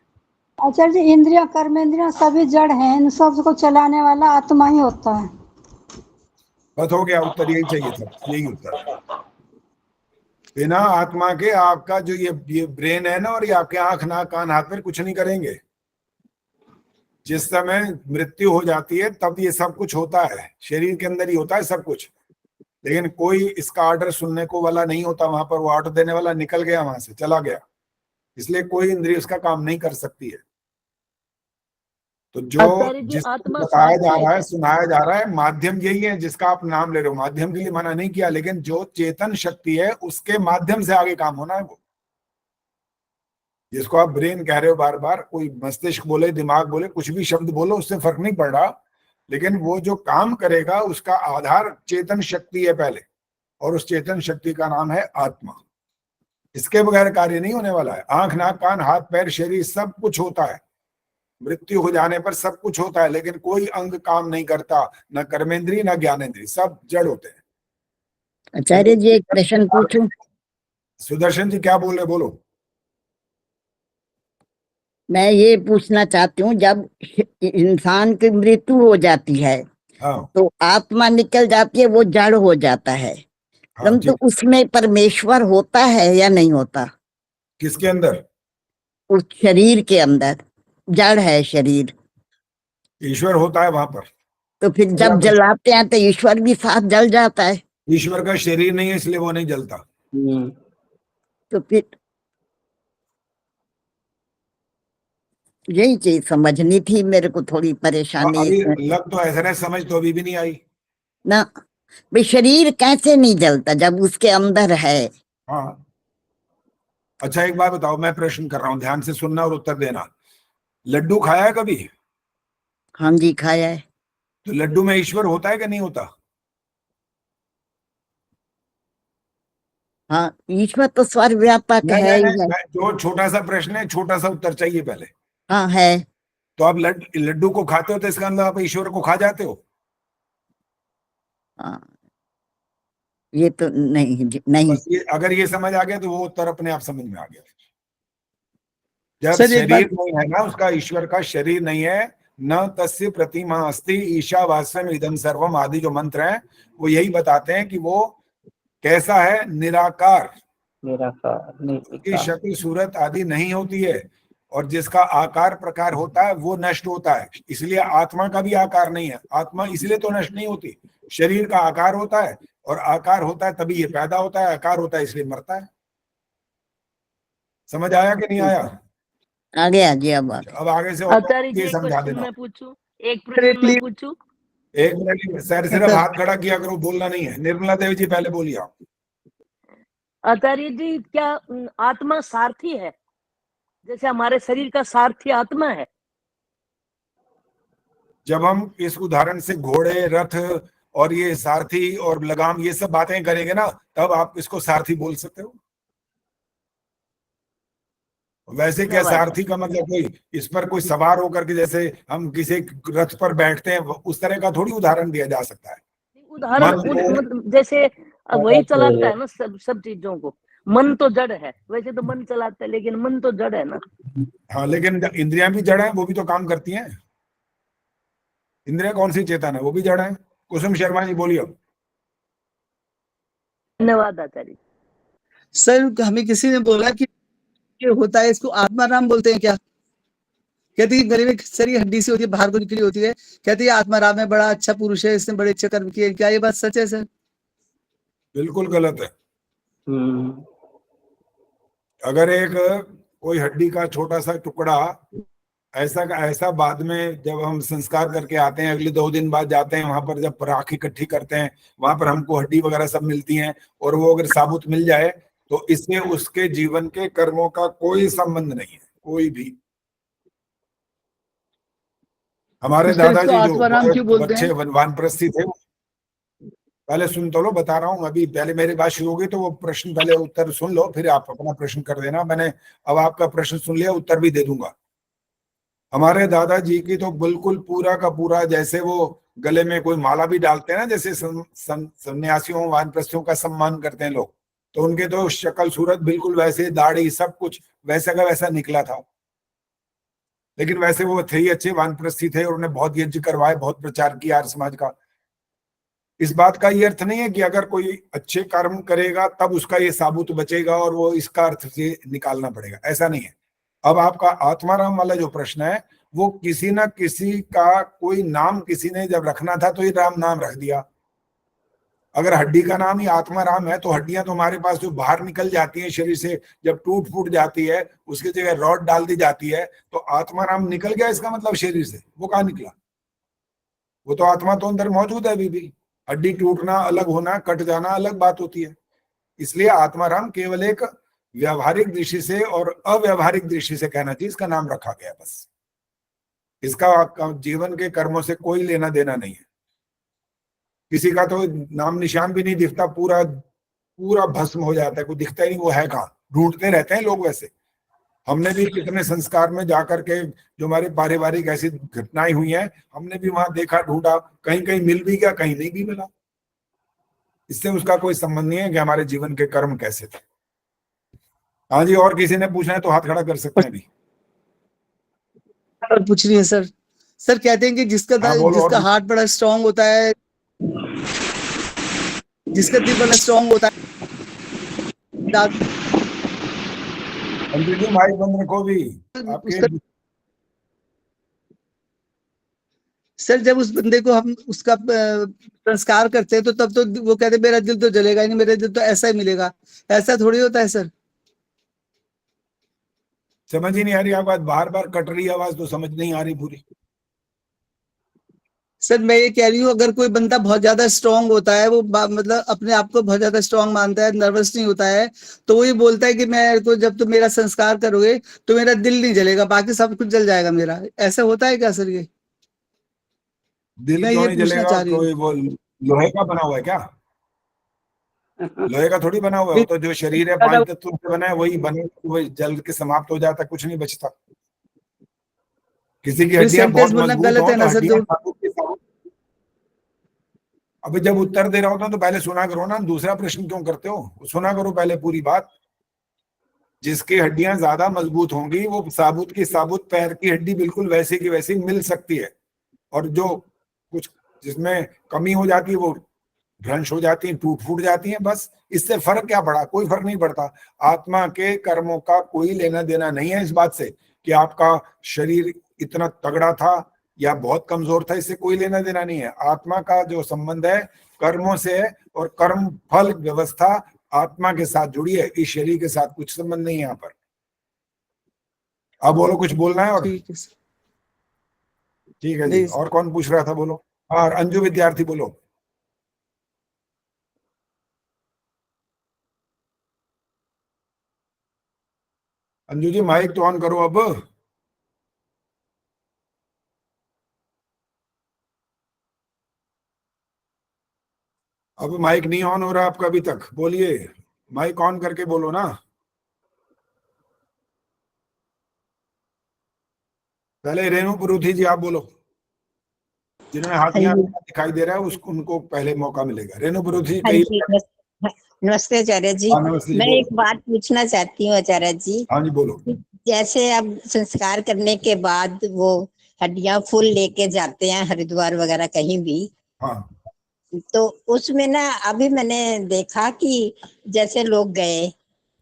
आचार्य जी, इंद्रिया कर्मेंद्रिया सभी जड़ हैं, इन सब को चलाने वाला आत्मा ही होता है। बस हो गया, उत्तर यही चाहिए था, यही उत्तर। बिना आत्मा के आपका जो ये ब्रेन है ना, और ये आपके आंख नाक कान हाथ पैर कुछ नहीं करेंगे। जिस समय मृत्यु हो जाती है तब ये सब कुछ होता है, शरीर के अंदर ही होता है सब कुछ। लेकिन कोई इसका ऑर्डर सुनने को वाला नहीं होता वहां पर, वो ऑर्डर देने वाला निकल गया, वहां से चला गया, इसलिए कोई इंद्रिय उसका काम नहीं कर सकती है। तो जो जिसको बताया जा रहा है, सुनाया जा रहा है, माध्यम यही है जिसका आप नाम ले रहे हो। माध्यम के लिए मना नहीं किया, लेकिन जो चेतन शक्ति है उसके माध्यम से आगे काम होना है। वो जिसको आप ब्रेन कह रहे हो बार बार, कोई मस्तिष्क बोले, दिमाग बोले, कुछ भी शब्द बोलो, उससे फर्क नहीं पड़ रहा, लेकिन वो जो काम करेगा उसका आधार चेतन शक्ति है पहले, और उस चेतन शक्ति का नाम है आत्मा। इसके बगैर कार्य नहीं होने वाला है। आंख नाक कान हाथ पैर शरीर सब कुछ होता है, मृत्यु हो जाने पर सब कुछ होता है, लेकिन कोई अंग काम नहीं करता, न कर्मेंद्री न ज्ञानेंद्री, सब जड़ होते हैं। आचार्य जी एक प्रश्न पूछूं? सुदर्शन जी क्या बोल रहे, बोलो। मैं ये पूछना चाहती हूँ, जब इंसान की मृत्यु हो जाती है तो आत्मा निकल जाती है, वो जड़ हो जाता है, परंतु उसमें परमेश्वर होता है या नहीं होता? किसके अंदर? उस शरीर के अंदर, जड़ है शरीर, ईश्वर होता है वहां पर। तो फिर जब जलाते हैं तो ईश्वर भी साथ जल जाता है। ईश्वर का शरीर नहीं है इसलिए वो नहीं जलता। तो फिर यही चीज समझनी थी, मेरे को थोड़ी परेशानी। अभी लग तो ऐसा है, समझ तो अभी भी नहीं आई ना, भाई शरीर कैसे नहीं जलता जब उसके अंदर है? हाँ अच्छा एक बात बताओ, मैं प्रश्न कर रहा हूँ, ध्यान से सुनना और उत्तर देना। लड्डू खाया है कभी? हाँ जी खाया है। तो लड्डू में ईश्वर होता है कि नहीं होता? हाँ ईश्वर तो सर्वव्यापक है। जो छोटा सा प्रश्न है, छोटा सा उत्तर चाहिए पहले। हाँ है। तो आप लड्डू को खाते हो तो इसका अंदर आप ईश्वर को खा जाते हो? हाँ ये तो नहीं। अगर ये समझ आ गया तो वो उत्तर अपने आप समझ में आ गया। जब शरीर नहीं है ना, उसका ईश्वर का शरीर नहीं है, न तस्य प्रतिमा अस्ति ईशावास्यम इदम सर्वम आदि जो मंत्र हैं वो यही बताते हैं कि वो कैसा है, निराकार, की शक्ल सूरत आदि नहीं होती है, और जिसका आकार प्रकार होता है वो नष्ट होता है। इसलिए आत्मा का भी आकार नहीं है, आत्मा इसलिए तो नष्ट नहीं होती। शरीर का आकार होता है, और आकार होता है तभी ये पैदा होता है, आकार होता है इसलिए मरता है। समझ आया कि नहीं आया? आ गया जी। अब आगे से आचार्य जी ये समझा देना। मैं पूछूं, एक प्रश्न मैं पूछूं? एक मिनट सर, सिर्फ हाथ खड़ा किया करो, बोलना नहीं है। निर्मला देवी जी पहले बोलिए आप। आचार्य जी क्या आत्मा सारथी है, जैसे हमारे शरीर का सारथी आत्मा है? जब हम इस उदाहरण से घोड़े, रथ और ये सारथी और लगाम ये सब बातें करेंगे ना, तब आप इसको सारथी बोल सकते हो। वैसे क्या सारथी का मतलब कोई इस पर कोई सवार होकर के, जैसे हम किसी रथ पर बैठते हैं, उस तरह का थोड़ी उदाहरण दिया जा सकता है। उदाहरण जैसे वही चलाता है ना सब चीजों को। मन तो जड़ है, वैसे तो मन चलाता है, लेकिन मन तो जड़ है ना। हाँ लेकिन इंद्रियां भी जड़ हैं, वो भी तो काम करती हैं। इंद्रियां कौन सी चेतन है? वो भी जड़ है। कुसुम शर्मा जी बोलिए। धन्यवाद आचार्य। सर हमें किसी ने बोला कि ये होता है, इसको आत्मा राम बोलते हैं क्या? कहती है गले में सारी हड्डी सी होती है, बाहर को निकली होती है। कहती है आत्माराम में बड़ा अच्छा पुरुष है, इसने बड़े अच्छे कर्म किए। क्या ये बात सच है सर? बिल्कुल गलत है। अगर एक कोई हड्डी का छोटा सा टुकड़ा ऐसा का ऐसा बाद में जब हम संस्कार करके आते हैं, अगले 2 दिन बाद जाते हैं वहां पर, जब राख इकट्ठी करते हैं वहां पर हमको हड्डी वगैरह सब मिलती हैं, और वो अगर साबुत मिल जाए तो इससे उसके जीवन के कर्मों का कोई संबंध नहीं है, कोई भी। हमारे दादाजी जो अच्छे वानप्रस्थी थे, पहले सुन तो लो, बता रहा हूँ अभी, पहले मेरी बात शुरू होगी तो वो प्रश्न पहले उत्तर सुन लो, फिर आप अपना प्रश्न कर देना। मैंने अब आपका प्रश्न सुन लिया, उत्तर भी दे दूंगा। हमारे दादाजी की तो बिल्कुल पूरा का पूरा, जैसे वो गले में कोई माला भी डालते हैं ना, जैसे सन्यासियों वानप्रस्थियों का सम्मान करते हैं लोग, तो उनके तो शक्ल सूरत बिल्कुल वैसे, दाढ़ी सब कुछ वैसा का वैसा निकला था। लेकिन वैसे वो थे ही अच्छे वानप्रस्थी थे, और उन्होंने बहुत यज्ञ करवाए, बहुत प्रचार किया आर्य समाज का। इस बात का ये अर्थ नहीं है कि अगर कोई अच्छे कर्म करेगा तब उसका ये साबुत बचेगा और वो इसका अर्थ से निकालना पड़ेगा, ऐसा नहीं है। अब आपका आत्माराम वाला जो प्रश्न है, वो किसी ना किसी का कोई नाम किसी ने जब रखना था तो ये राम नाम रख दिया। अगर हड्डी का नाम ही आत्माराम है तो हड्डियां तो हमारे पास जो बाहर निकल जाती हैं शरीर से, जब टूट फूट जाती है, उसकी जगह रॉड डाल दी जाती है, तो आत्माराम निकल गया, इसका मतलब शरीर से। वो कहाँ निकला? वो तो आत्मा तो अंदर मौजूद है अभी भी। हड्डी टूटना, अलग होना, कट जाना अलग बात होती है। इसलिए आत्माराम केवल एक व्यावहारिक दृष्टि से और अव्यावहारिक दृष्टि से कहना चाहिए, इसका नाम रखा गया बस। इसका जीवन के कर्मों से कोई लेना देना नहीं है। किसी का तो नाम निशान भी नहीं दिखता, पूरा पूरा भस्म हो जाता है, कोई दिखता ही नहीं वो है कहाँ, ढूंढते रहते हैं लोग। वैसे हमने भी कितने संस्कार में जाकर के, जो हमारे पारिवारिक ऐसी घटनाएं हुई हैं, हमने भी वहां देखा, ढूंढा, कहीं कहीं मिल भी गया, कहीं नहीं भी मिला। इससे उसका कोई संबंध नहीं है कि हमारे जीवन के कर्म कैसे थे। हाँ जी, और किसी ने पूछना है तो हाथ खड़ा कर सकते हैं अभी। पूछ रही है सर। सर कहते हैं कि जिसका हार्ट बड़ा स्ट्रांग होता है, जिसका दिल बड़ा स्ट्रांग होता है, माइक बंद रखो भी आपके। सर जब उस बंदे को हम उसका संस्कार करते हैं तो तब तो वो कहते हैं मेरा दिल तो जलेगा ही नहीं, मेरा दिल तो ऐसा ही मिलेगा। ऐसा थोड़ी होता है सर। समझ ही नहीं आ रही आवाज, बार बार कट रही आवाज, तो समझ नहीं आ रही पूरी। सर मैं ये कह रही हूँ, अगर कोई बंदा बहुत ज्यादा स्ट्रांग होता है, वो मतलब अपने आप को बहुत ज्यादा स्ट्रांग मानता है, नर्वस नहीं होता है, तो वो ये बोलता है कि मैं को जब तुम मेरा संस्कार करोगे तो मेरा दिल नहीं जलेगा, बाकी सब कुछ जल जाएगा मेरा। ऐसा होता है क्या सर? ये दिल क्यों नहीं जलेगा? कोई वो लोहे का बना हुआ है क्या? लोहे का थोड़ी बना हुआ है, तो जो शरीर है 5 तत्वों से बना है, वही बने, वही जल के समाप्त हो जाता, कुछ नहीं बचता। किसी की हड्डियां बहुत मजबूत हो तो हड्डियां। अभी जब उत्तर दे रहा होता तो पहले सुना करो ना, दूसरा प्रश्न क्यों करते हो? सुना करो पहले पूरी बात। जिसकी हड्डियां ज्यादा मजबूत होंगी वो साबुत की साबुत पैर की हड्डी बिल्कुल वैसे की वैसी मिल सकती है, और जो कुछ जिसमें कमी हो जाती है वो भ्रंश हो जाती है, टूट फूट जाती है। बस इससे फर्क क्या पड़ा? कोई फर्क नहीं पड़ता। आत्मा के कर्मों का कोई लेना देना नहीं है इस बात से कि आपका शरीर इतना तगड़ा था या बहुत कमजोर था, इससे कोई लेना देना नहीं है। आत्मा का जो संबंध है कर्मों से है, और कर्म फल व्यवस्था आत्मा के साथ जुड़ी है, इस शरीर के साथ कुछ संबंध नहीं है यहाँ पर। अब बोलो, कुछ बोलना है? और ठीक है जी। और कौन पूछ रहा था? बोलो। और अंजू विद्यार्थी बोलो। अंजू जी माइक तो ऑन करो अब। अब माइक नहीं ऑन हो रहा आपका अभी तक, बोलिए। माइक ऑन करके बोलो ना। पहले रेणु पुरुथी जी आप बोलो, जिन्होंने हाथ दिखाई दे रहा है उसको, उनको पहले मौका मिलेगा। रेणु पुरुथी। नमस्ते आचार्य जी। मैं एक बात पूछना चाहती हूँ आचार्य जी। हाँ जी बोलो। जैसे अब संस्कार करने के बाद वो हड्डियां फूल लेके जाते हैं हरिद्वार वगैरह कहीं भी, हाँ, तो उसमें ना अभी मैंने देखा कि जैसे लोग गए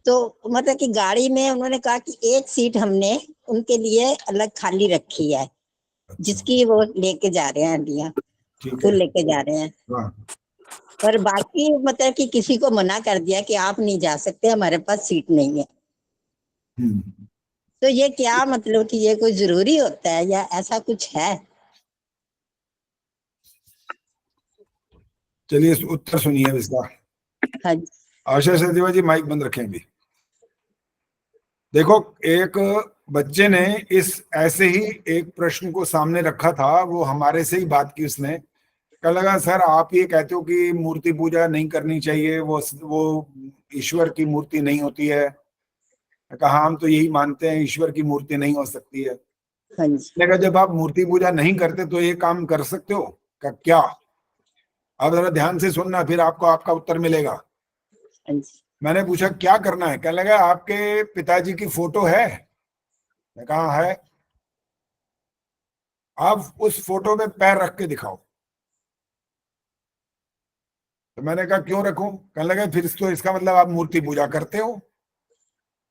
तो मतलब कि गाड़ी में उन्होंने कहा कि एक सीट हमने उनके लिए अलग खाली रखी है, जिसकी वो लेके जा रहे हैं हड्डियां, फूल लेके जा रहे हैं। और बाकी मतलब कि किसी को मना कर दिया कि आप नहीं जा सकते, हमारे पास सीट नहीं है। तो ये क्या मतलब कि ये कोई जरूरी होता है या ऐसा कुछ है? चलिए उत्तर सुनिए इसका। हाँ, आशा सचदेवा जी माइक बंद रखें भी। देखो, एक बच्चे ने इस ऐसे ही एक प्रश्न को सामने रखा था, वो हमारे से ही बात की उसने। कहा लगा सर आप ये कहते हो कि मूर्ति पूजा नहीं करनी चाहिए, वो ईश्वर की मूर्ति नहीं होती है। कहा हम तो यही मानते हैं, ईश्वर की मूर्ति नहीं हो सकती है। लेकिन जब आप मूर्ति पूजा नहीं करते तो ये काम कर सकते हो क्या? अब जरा ध्यान से सुनना, फिर आपको आपका उत्तर मिलेगा। मैंने पूछा क्या करना है? कहने लगा आपके पिताजी की फोटो है। मैं कहा है। आप उस फोटो में पैर रख के दिखाओ। तो मैंने कहा क्यों रखूं? कहने लगा फिर तो इसका मतलब आप मूर्ति पूजा करते हो।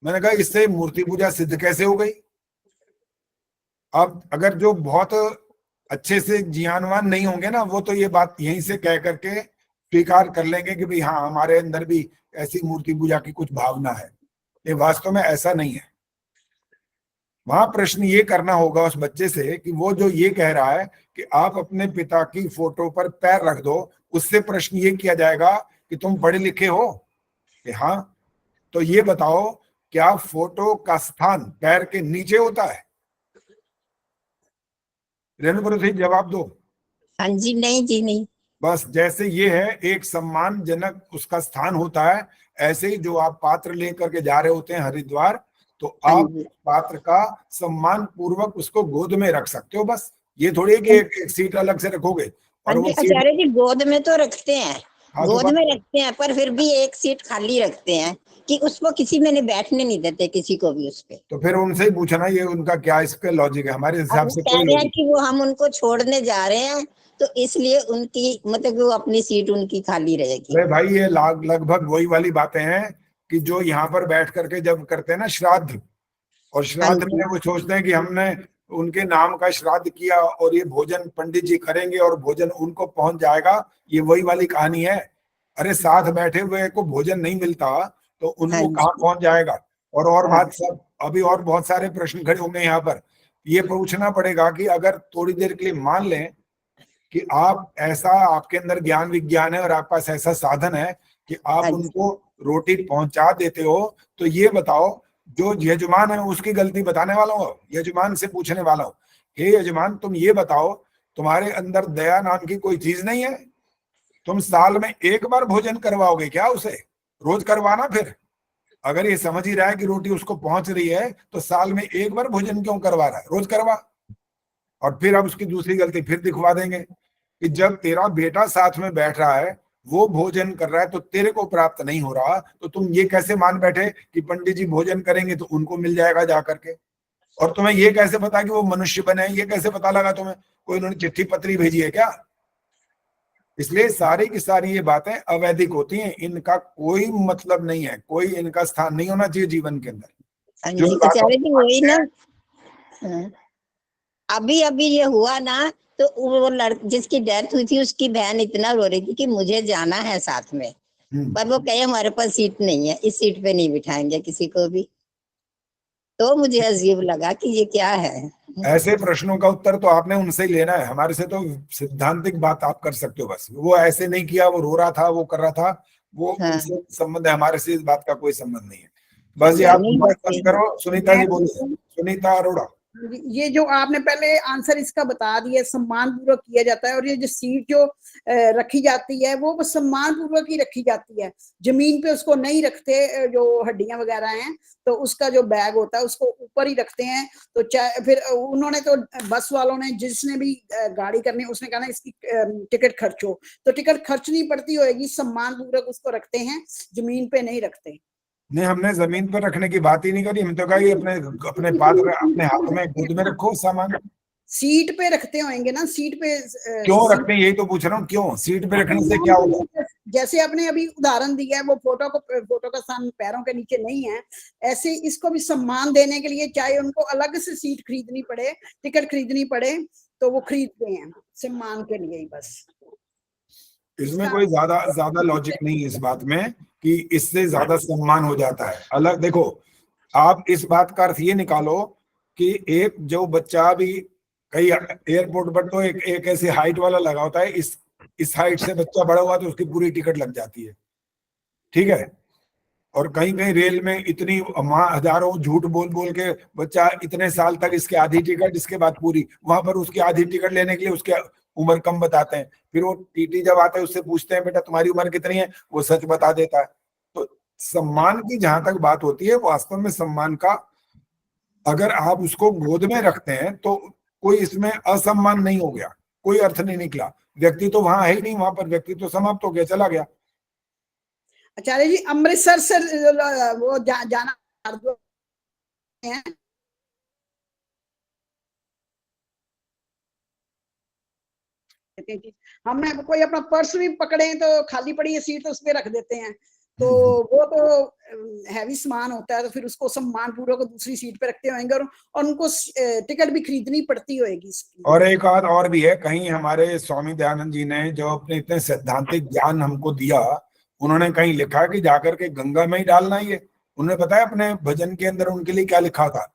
मैंने कहा इससे मूर्ति पूजा सिद्ध कैसे हो गई? अब अगर जो बहुत अच्छे से ज्ञानवान नहीं होंगे ना, वो तो ये बात यहीं से कह करके स्वीकार कर लेंगे कि भाई हाँ हमारे अंदर भी ऐसी मूर्ति पूजा की कुछ भावना है। ये वास्तव में ऐसा नहीं है। वहां प्रश्न ये करना होगा उस बच्चे से कि वो जो ये कह रहा है कि आप अपने पिता की फोटो पर पैर रख दो, उससे प्रश्न ये किया जाएगा कि तुम पढ़े लिखे हो? कि हाँ। तो ये बताओ क्या फोटो का स्थान पैर के नीचे होता है? रेणुका जी जवाब दो। हाँ जी, नहीं जी नहीं। बस जैसे ये है एक सम्मानजनक उसका स्थान होता है, ऐसे ही जो आप पात्र लेकर के जा रहे होते हैं हरिद्वार, तो आप पात्र का सम्मान पूर्वक उसको गोद में रख सकते हो। बस ये थोड़ी कि एक सीट अलग से रखोगे। और वो आचार्य जी गोद में तो रखते हैं, गोद में रखते हैं, पर फिर भी एक सीट खाली रखते हैं कि उसको किसी में नहीं बैठने नहीं देते किसी को भी उस पे। तो फिर उनसे ही पूछना ये उनका क्या इसका लॉजिक है? हमारे हिसाब से कह रहे हैं कि वो हम उनको छोड़ने जा रहे हैं तो इसलिए उनकी मतलब वो अपनी सीट उनकी खाली रहेगी। अरे भाई ये लगभग वही वाली बातें हैं कि जो यहाँ पर बैठ करके जब करते हैं ना श्राद्ध, और श्राद्ध में वो सोचते हैं कि हमने उनके नाम का श्राद्ध किया और ये भोजन पंडित जी करेंगे और भोजन उनको पहुंच जाएगा। ये वही वाली कहानी है। अरे साथ बैठे हुए को भोजन नहीं मिलता तो उनको कहाँ पहुंच जाएगा? और बात सब अभी और बहुत सारे प्रश्न खड़े होंगे यहाँ पर। ये पूछना पड़ेगा कि अगर थोड़ी देर के लिए मान लें कि आप ऐसा आपके अंदर ज्ञान विज्ञान है और आपके पास ऐसा साधन है कि आप उनको रोटी पहुंचा देते हो, तो ये बताओ जो यजमान है उसकी गलती बताने वाला हो, यजमान से पूछने वाला हो, हे यजमान तुम ये बताओ तुम्हारे अंदर दया नाम की कोई चीज नहीं है? तुम साल में एक बार भोजन करवाओगे क्या उसे? रोज करवाना। फिर अगर ये समझ ही रहा है कि रोटी उसको पहुंच रही है तो साल में एक बार भोजन क्यों करवा रहा है? रोज करवा। और फिर अब उसकी दूसरी गलती फिर दिखवा देंगे कि जब तेरा बेटा साथ में बैठ रहा है, वो भोजन कर रहा है तो तेरे को प्राप्त नहीं हो रहा, तो तुम ये कैसे मान बैठे कि पंडित जी भोजन करेंगे तो उनको मिल जाएगा जा करके? और तुम्हें ये कैसे पता कि वो मनुष्य बने? ये कैसे पता लगा तुम्हें? कोई उन्होंने चिट्ठी पत्री भेजी है क्या? इसलिए सारी की सारी ये बातें अवैधिक होती हैं, इनका कोई मतलब नहीं है, कोई इनका स्थान नहीं होना चाहिए जीवन के अंदर। वही ना, अभी अभी ये हुआ ना, तो वो जिसकी डेथ हुई थी उसकी बहन इतना रो रही थी कि मुझे जाना है साथ में, पर वो कहे हमारे पास सीट नहीं है, इस सीट पे नहीं बिठाएंगे किसी को भी। तो मुझे अजीब लगा कि ये क्या है। ऐसे प्रश्नों का उत्तर तो आपने उनसे ही लेना है, हमारे से तो सिद्धांतिक बात आप कर सकते हो। बस वो ऐसे नहीं किया, वो रो रहा था, वो कर रहा था, वो उनसे संबंध है, हमारे से इस बात का कोई संबंध नहीं है। बस ये आप बंद करो। सुनीता जी बोलिए, सुनीता अरोड़ा। ये जो आपने पहले आंसर इसका बता दिया, सम्मान पूर्वक किया जाता है। और ये जो सीट जो रखी जाती है वो सम्मान पूर्वक ही रखी जाती है, जमीन पे उसको नहीं रखते। जो हड्डियां वगैरह हैं तो उसका जो बैग होता है उसको ऊपर ही रखते हैं। तो फिर उन्होंने तो बस वालों ने, जिसने भी गाड़ी करनी उसने कहा ना इसकी टिकट खर्च हो, तो टिकट खर्च नहीं पड़ती होगी, सम्मान पूर्वक उसको रखते हैं, जमीन पे नहीं रखते। नहीं, हमने जमीन पर रखने की बात ही नहीं करी। हम तो कहा अपने पात्र अपने हाथ में गोद में रखो सामान। सीट पे रखते होंगे ना, सीट पे क्यों रखते हैं यही तो पूछ रहा हूँ, क्यों सीट पे रखने से क्या होगा? जैसे आपने अभी उदाहरण दिया है, वो फोटो का स्थान पैरों के नीचे नहीं है, ऐसे इसको भी सम्मान देने के लिए चाहे उनको अलग से सीट खरीदनी पड़े, टिकट खरीदनी पड़े, तो वो खरीदते हैं सम्मान के लिए ही बस। इसमें कोई ज्यादा लॉजिक नहीं है इस बात में कि इससे ज्यादा सम्मान हो जाता है। अलग देखो, आप इस बात का अर्थ ये निकालो कि एक जो बच्चा भी कई एयरपोर्ट पर तो एक ऐसी हाइट वाला लगा होता है, इस हाइट से बच्चा बड़ा हुआ तो उसकी पूरी टिकट लग जाती है, ठीक है। और कहीं कहीं रेल में इतनी हजारों झूठ बोल बोल के बच्चा इतने साल तक इसके आधी टिकट, इसके बाद पूरी, वहां पर उसकी आधी टिकट लेने के लिए उसके उम्र कम बताते हैं। फिर वो टीटी जब आता है उससे पूछते हैं बेटा तुम्हारी उम्र कितनी है, वो सच बता देता है। तो सम्मान की जहां तक बात होती है, वास्तव में सम्मान का अगर आप उसको गोद में रखते हैं तो कोई इसमें असम्मान नहीं हो गया, कोई अर्थ नहीं निकला। व्यक्ति तो वहां है ही नहीं, वहां पर व्यक्ति तो समाप्त हो गया, चला गया। आचार्य जी, अमृतसर से वो जाना है, हमने कोई अपना पर्स भी पकड़े तो खाली पड़ी है सीट तो उस पर रख देते हैं, तो वो तो हैवी सामान होता है, तो फिर उसको सम्मान पूर्वक दूसरी सीट पे रखते होंगे और उनको टिकट भी खरीदनी पड़ती होगी इसकी। और एक बात और भी है, कहीं हमारे स्वामी दयानंद जी ने जो अपने इतने सैद्धांतिक ज्ञान हमको दिया, उन्होंने कहीं लिखा कि जाकर के गंगा में ही डालना ये। उन्होंने पता है अपने भजन के अंदर उनके लिए क्या लिखा था,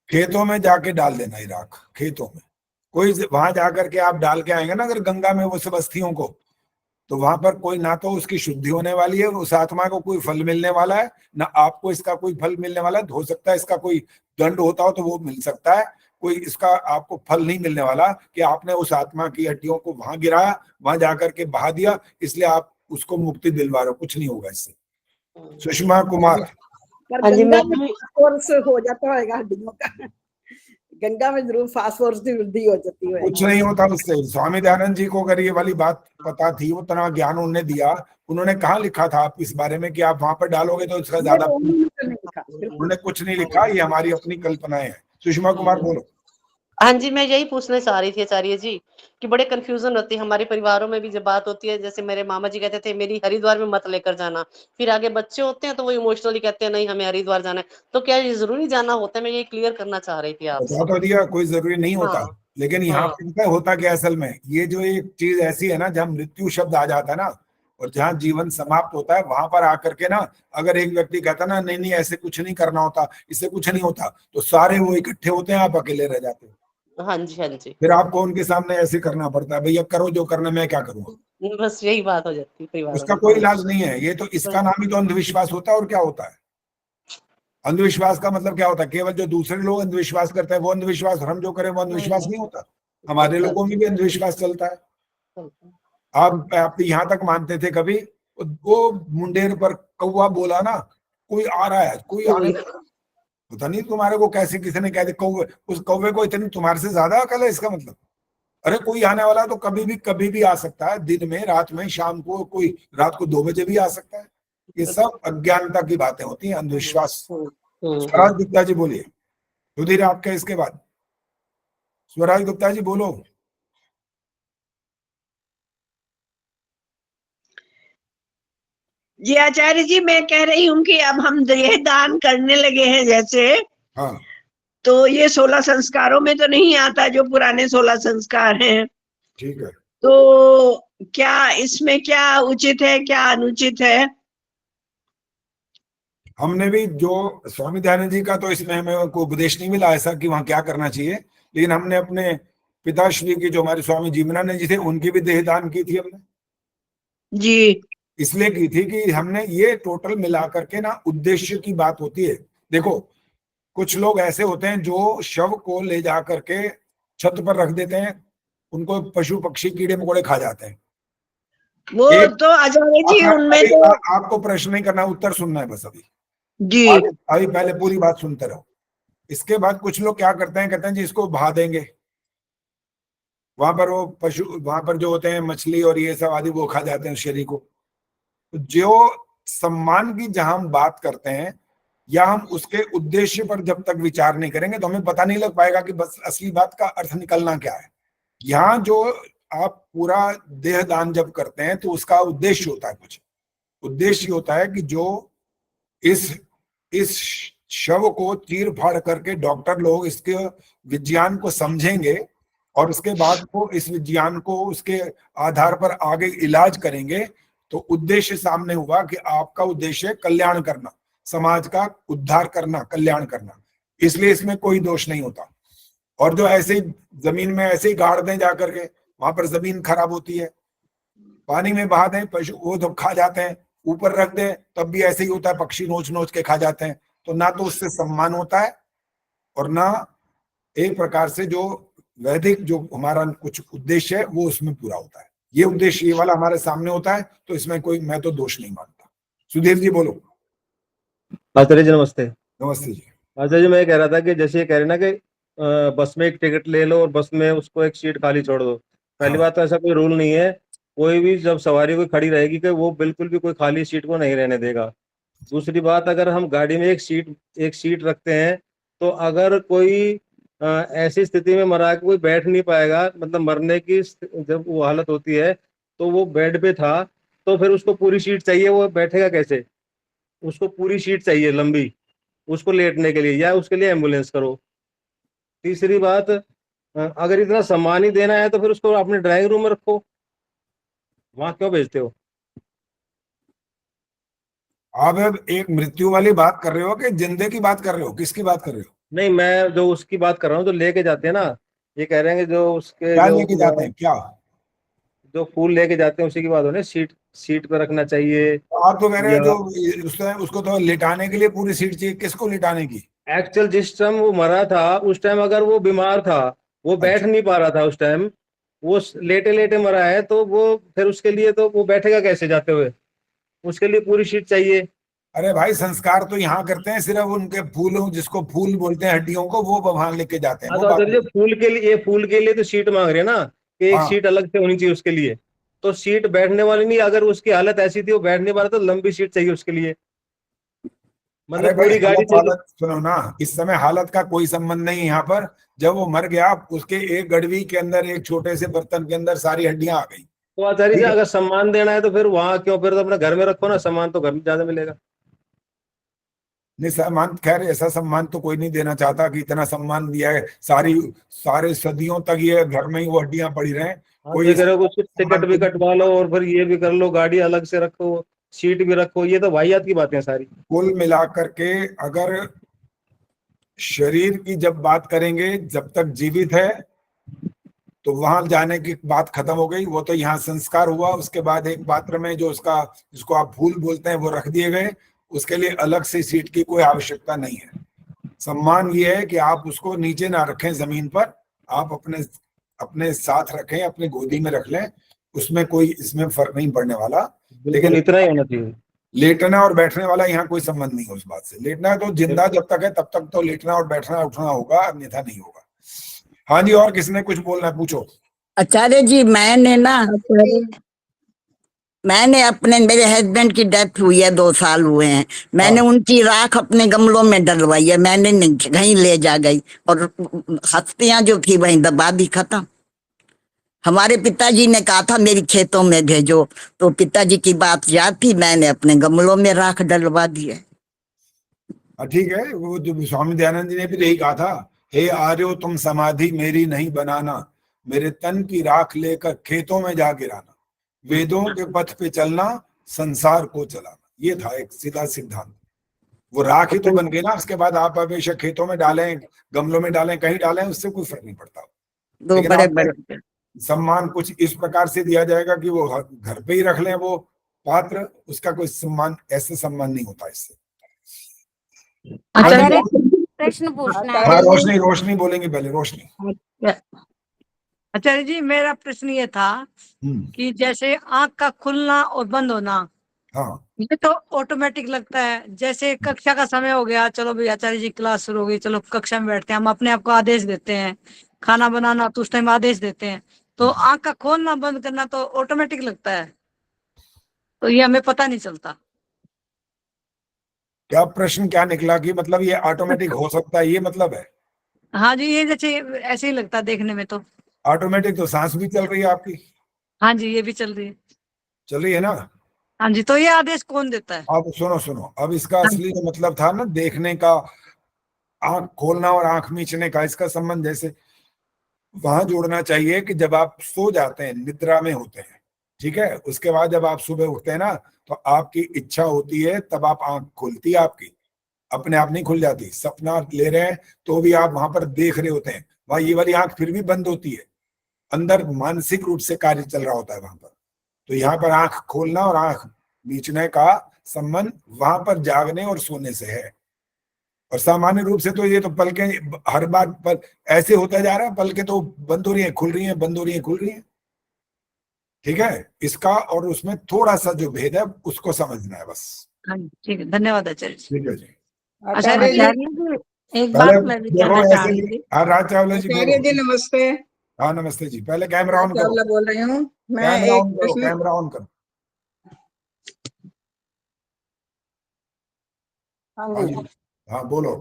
खेतों में जाके डाल देना ही राख, खेतों में। कोई वहां जाकर के आप डाल के आएंगे ना अगर गंगा में वो सब अस्थियों को, तो वहां पर कोई ना तो उसकी शुद्धि होने वाली है, उस आत्मा को कोई फल मिलने वाला है, ना आपको इसका कोई फल मिलने वाला है। हो सकता है इसका कोई दंड होता हो तो वो मिल सकता है, कोई इसका आपको फल नहीं मिलने वाला कि आपने उस आत्मा की हड्डियों को वहां गिराया, वहां जाकर के बहा दिया, इसलिए आप उसको मुक्ति दिलवा रहे हो। कुछ नहीं होगा इससे। सुषमा कुमार। गंगा में फास्फोरस हो जाता होगा हड्डियों का, गंगा में जरूर फास्फोरस की वृद्धि हो जाती है। कुछ नहीं होता उससे। स्वामी दयानंद जी को अगर ये वाली बात पता थी, उतना ज्ञान उन्होंने दिया, उन्होंने कहाँ लिखा था आप इस बारे में कि आप वहां पर डालोगे तो इसका ज्यादा, उन्होंने कुछ नहीं लिखा, ये हमारी अपनी कल्पनाएं हैं। सुषमा कुमार बोलो। हाँ जी, मैं यही पूछना चाह रही थी आचार्य जी कि बड़े कंफ्यूजन होती है हमारे परिवारों में भी जब बात होती है। जैसे मेरे मामा जी कहते थे मेरी हरिद्वार में मत लेकर जाना, फिर आगे बच्चे होते हैं तो वो इमोशनली कहते हैं नहीं हमें हरिद्वार जाना है, तो क्या ये जरूरी जाना होता है? मैं ये क्लियर करना चाह रही थी आपसे। बता तो दिया, कोई जरूरी नहीं होता। हाँ, लेकिन यहाँ पे होता क्या असल में, ये जो एक चीज ऐसी है ना, जहाँ मृत्यु शब्द आ जाता है ना और जहाँ जीवन समाप्त होता है, वहां पर आकर के ना अगर एक व्यक्ति कहता ना नहीं नहीं ऐसे कुछ नहीं करना होता, इससे कुछ नहीं होता, तो सारे वो इकट्ठे होते हैं, आप अकेले रह जाते हो। हाँ जी, हाँ जी। फिर आपको उनके सामने ऐसे करना पड़ता है, भैया करो जो करना, मैं क्या करूँगा। बस यही बात हो जाती है परिवार। उसका कोई इलाज नहीं है। ये तो इसका नाम ही तो अंधविश्वास होता है। और क्या होता है अंधविश्वास का मतलब? क्या होता है? केवल जो दूसरे लोग अंधविश्वास करते हैं वो अंधविश्वास, और हम जो करें वो अंधविश्वास नहीं होता। हमारे लोगों में भी अंधविश्वास चलता है। आप यहाँ तक मानते थे कभी वो मुंडेर पर कौवा बोला ना, कोई आ रहा है, कोई आने, पता नहीं तुम्हारे को कैसे किसी ने कह दिया कौवे, उस कौवे को इतनी तुम्हारे से ज्यादा अकल है, इसका मतलब? अरे कोई आने वाला तो कभी भी आ सकता है, दिन में, रात में, शाम को, कोई रात को 2 बजे भी आ सकता है। ये सब अज्ञानता की बातें होती हैं, अंधविश्वास। स्वराज गुप्ता जी बोलिए। सुधीर आपके इसके बाद स्वराज गुप्ता जी बोलो। जी आचार्य जी, मैं कह रही हूँ कि अब हम देह दान करने लगे हैं जैसे, हाँ, तो ये 16 संस्कारों में तो नहीं आता जो पुराने 16 संस्कार हैं। ठीक है, तो क्या इसमें क्या उचित है, क्या अनुचित है? हमने भी जो स्वामी दयानंद जी का तो इसमें हमें कोई उपदेश नहीं मिला ऐसा कि वहां क्या करना चाहिए, लेकिन हमने अपने पिताश्री की जो हमारे स्वामी जीवनानंद जी थे उनकी भी देह दान की थी हमने जी। इसलिए की थी कि हमने ये टोटल मिला करके ना, उद्देश्य की बात होती है। देखो कुछ लोग ऐसे होते हैं जो शव को ले जा करके छत पर रख देते हैं, उनको पशु पक्षी कीड़े मकोड़े खा जाते हैं। वो तो आचार्य जी उनमें तो आपको प्रश्न नहीं करना, उत्तर सुनना है बस। अभी जी, अभी पहले पूरी बात सुनते रहो। इसके बाद कुछ लोग क्या करते हैं, कहते हैं जी इसको बहा देंगे, वहां पर वो पशु, वहां पर जो होते हैं मछली और ये सब आदि, वो खा जाते हैं शरीर को। तो जो सम्मान की जहां हम बात करते हैं, या हम उसके उद्देश्य पर जब तक विचार नहीं करेंगे तो हमें पता नहीं लग पाएगा कि बस असली बात का अर्थ निकलना क्या है। यहाँ जो आप पूरा देह दान जब करते हैं तो उसका उद्देश्य होता है, कुछ उद्देश्य होता है कि जो इस शव को चीर फाड़ करके डॉक्टर लोग इसके विज्ञान को समझेंगे और उसके बाद वो इस विज्ञान को उसके आधार पर आगे इलाज करेंगे, तो उद्देश्य सामने हुआ कि आपका उद्देश्य है कल्याण करना, समाज का उद्धार करना, कल्याण करना, इसलिए इसमें कोई दोष नहीं होता। और जो ऐसे ही जमीन में ऐसे ही गाड़ दें जाकर के, वहां पर जमीन खराब होती है, पानी में बहा दें पशु, वो तो खा जाते हैं, ऊपर रख दें तब भी ऐसे ही होता है, पक्षी नोच नोच के खा जाते हैं। तो ना तो उससे सम्मान होता है और ना एक प्रकार से जो वैदिक जो हमारा कुछ उद्देश्य है वो उसमें पूरा होता है। ये उद्देश्य ये वाला हमारे सामने होता है, तो इसमें कोई मैं तो दोष नहीं मानता। सुधीर जी बोलो। आचार्य जी नमस्ते। नमस्ते जी। आचार्य जी मैं कह रहा था कि जैसे ये कह रहे ना कि बस में एक टिकट ले लो और बस में उसको एक सीट खाली छोड़ दो। पहली बात तो ऐसा कोई रूल नहीं है, कोई भी जब सवारी कोई खड़ी रहेगी कि वो बिल्कुल भी कोई खाली सीट को नहीं रहने देगा। दूसरी बात, अगर हम गाड़ी में एक सीट रखते हैं तो अगर कोई ऐसी स्थिति में मरा कि कोई बैठ नहीं पाएगा, मतलब मरने की जब वो हालत होती है तो वो बेड पे था, तो फिर उसको पूरी सीट चाहिए, वो बैठेगा कैसे? उसको पूरी सीट चाहिए लंबी उसको लेटने के लिए, या उसके लिए एम्बुलेंस करो। तीसरी बात, अगर इतना सम्मान ही देना है तो फिर उसको अपने ड्राइंग रूम में रखो, वहां क्यों भेजते हो? आप अब एक मृत्यु वाली बात कर रहे हो कि जिंदे की बात कर रहे हो, किसकी बात कर रहे हो? नहीं, मैं जो उसकी बात कर रहा हूँ, जो लेके जाते हैं ना, ये कह रहे हैं कि जो उसके क्या लेके जाते हैं, क्या जो फूल लेके जाते हैं उसी की बात हो रही है, सीट पे रखना चाहिए। आप तो कह रहे हैं जो उसको तो लिटाने के लिए पूरी सीट चाहिए, किसको लिटाने की? एक्चुअल जिस टाइम वो मरा था उस टाइम अगर वो बीमार था, वो बैठ नहीं पा रहा था उस टाइम, वो लेटे लेटे मरा है, तो वो फिर उसके लिए तो वो बैठेगा कैसे जाते हुए? उसके लिए पूरी सीट चाहिए। अरे भाई, संस्कार तो यहाँ करते हैं, सिर्फ उनके फूलों, जिसको फूल बोलते हैं हड्डियों को, वो वहां लेके जाते हैं। तो फूल के लिए तो सीट मांग रहे हैं ना कि एक सीट अलग से होनी चाहिए उसके लिए। तो सीट बैठने वाली नहीं, अगर उसकी हालत ऐसी थी वो बैठ नहीं पा रहा तो लंबी सीट चाहिए उसके लिए। मतलब पूरी गाड़ी सुनो ना, इस समय हालत का कोई संबंध नहीं है यहाँ पर। जब वो मर गया, उसके एक गड़वी के अंदर, एक छोटे से बर्तन के अंदर सारी हड्डियां आ गई। तो आचार्य जी अगर सम्मान देना है तो फिर वहां क्यों, फिर तो अपने घर में रखो ना, सम्मान तो घर में ज्यादा मिलेगा। नहीं, सम्मान, खैर ऐसा सम्मान तो कोई नहीं देना चाहता कि इतना सम्मान दिया है, सारे सदियों तक ये घर में ही वो हड्डियां पड़ी रहे। कोई टिकट भी कटवा लो और फिर ये भी कर लो, गाड़ी अलग से रखो, सीट भी रखो, ये तो वाहियात की बातें सारी। कुल मिलाकर के अगर शरीर की जब बात करेंगे, जब तक जीवित है तो वहां जाने की बात खत्म हो गई। वो तो यहाँ संस्कार हुआ, उसके बाद एक पात्र में जो उसका, जिसको आप फूल बोलते हैं, वो रख दिए गए, उसके लिए अलग से सीट की कोई आवश्यकता नहीं है। सम्मान ये है कि आप उसको नीचे ना रखें जमीन पर, आप अपने साथ रखें, अपनी गोदी में रख लें, उसमें कोई इसमें फर्क नहीं पड़ने वाला। लेकिन इतना ही होना चाहिए। लेटना और बैठने वाला यहाँ कोई संबंध नहीं है उस बात से। लेटना है तो जिंदा जब तक है तब तक तो लेटना और बैठना उठना होगा, अन्यथा नहीं होगा। हाँ जी, और किसने कुछ बोलना है, पूछो। आचार्य जी, मैंने अपने, मेरे हस्बैंड की डेथ हुई है, 2 साल हुए हैं, मैंने उनकी राख अपने गमलों में डलवाई है, मैंने नहीं, कहीं ले जा गई और हस्तियां जो थी वहीं दबा दी, खत्म। हमारे पिताजी ने कहा था मेरी खेतों में भेजो, तो पिताजी की बात याद थी, मैंने अपने गमलों में राख डलवा दी है। ठीक है, वो जो स्वामी दयानंद जी ने भी यही कहा था, हे आर्यो तुम समाधि मेरी नहीं बनाना, मेरे तन की राख लेकर खेतों में जा गिराना, वेदों के पथ पे चलना, संसार को चलाना। ये था एक सीधा सिद्धांत। वो राख ही तो बन गई ना, उसके बाद आप हमेशा खेतों में डालें, गमलों में डालें, कहीं डालें, उससे कोई फर्क नहीं पड़ता। दो बड़े सम्मान कुछ इस प्रकार से दिया जाएगा कि वो घर पे ही रख लें वो पात्र, उसका कोई सम्मान, ऐसे सम्मान नहीं होता इससे। प्रश्न पूछना है। रोशनी बोलेंगे पहले, रोशनी। आचार्य जी, मेरा प्रश्न ये था कि जैसे आंख का खुलना और बंद होना, ये तो ऑटोमेटिक लगता है। जैसे कक्षा का समय हो गया, चलो भाई आचार्य जी क्लास शुरू हो गई, चलो कक्षा में बैठते हैं, हम अपने आप को आदेश देते हैं, खाना बनाना तो उस टाइम आदेश देते हैं, तो आंख का खोलना बंद करना तो ऑटोमेटिक लगता है, तो ये हमें पता नहीं चलता। क्या प्रश्न क्या निकला कि मतलब ये ऑटोमेटिक हो सकता है, ये मतलब है? हाँ जी, ये जैसे ऐसे ही लगता है देखने में तो। ऑटोमेटिक तो सांस भी चल रही है आपकी? हाँ जी, ये भी चल रही है ना? हाँ जी। तो ये आदेश कौन देता है? अब सुनो, अब इसका असली जो मतलब था ना देखने का, आंख खोलना और आंख मीचने का, इसका संबंध जैसे वहां जोड़ना चाहिए कि जब आप सो जाते हैं, निद्रा में होते हैं, ठीक है, उसके बाद जब आप सुबह उठते हैं ना, तो आपकी इच्छा होती है, तब आप आंख खुलती है, आपकी अपने आप नहीं खुल जाती। सपना ले रहे हैं तो भी आप वहां पर देख रहे होते हैं, वहां ये वाली आंख फिर भी बंद होती है, अंदर मानसिक रूप से कार्य चल रहा होता है वहां पर। तो यहाँ पर आंख खोलना और आंख मीचने का संबंध वहां पर जागने और सोने से है। और सामान्य रूप से तो ये तो पलकें हर बार पर ऐसे होता जा रहा है, पलकें तो बंद हो रही है, खुल रही है, बंद हो रही है, खुल रही है, ठीक है। इसका और उसमें थोड़ा सा जो भेद है उसको समझना है बस। हाँ जी, ठीक है, धन्यवाद आचार्य जी। ठीक है जी। आचार्य जी एक बात मैं भी कहना चाह रही थी। हाँ, राज चावला जी आचार्य जी नमस्ते। हाँ नमस्ते जी। पहले कैमरा ऑन करो। चावला बोल रही हूँ मैं। कैमरा एक ऑन करो, प्रश्न कैमरा ऑन करो। हाँ जी, हाँ बोलो।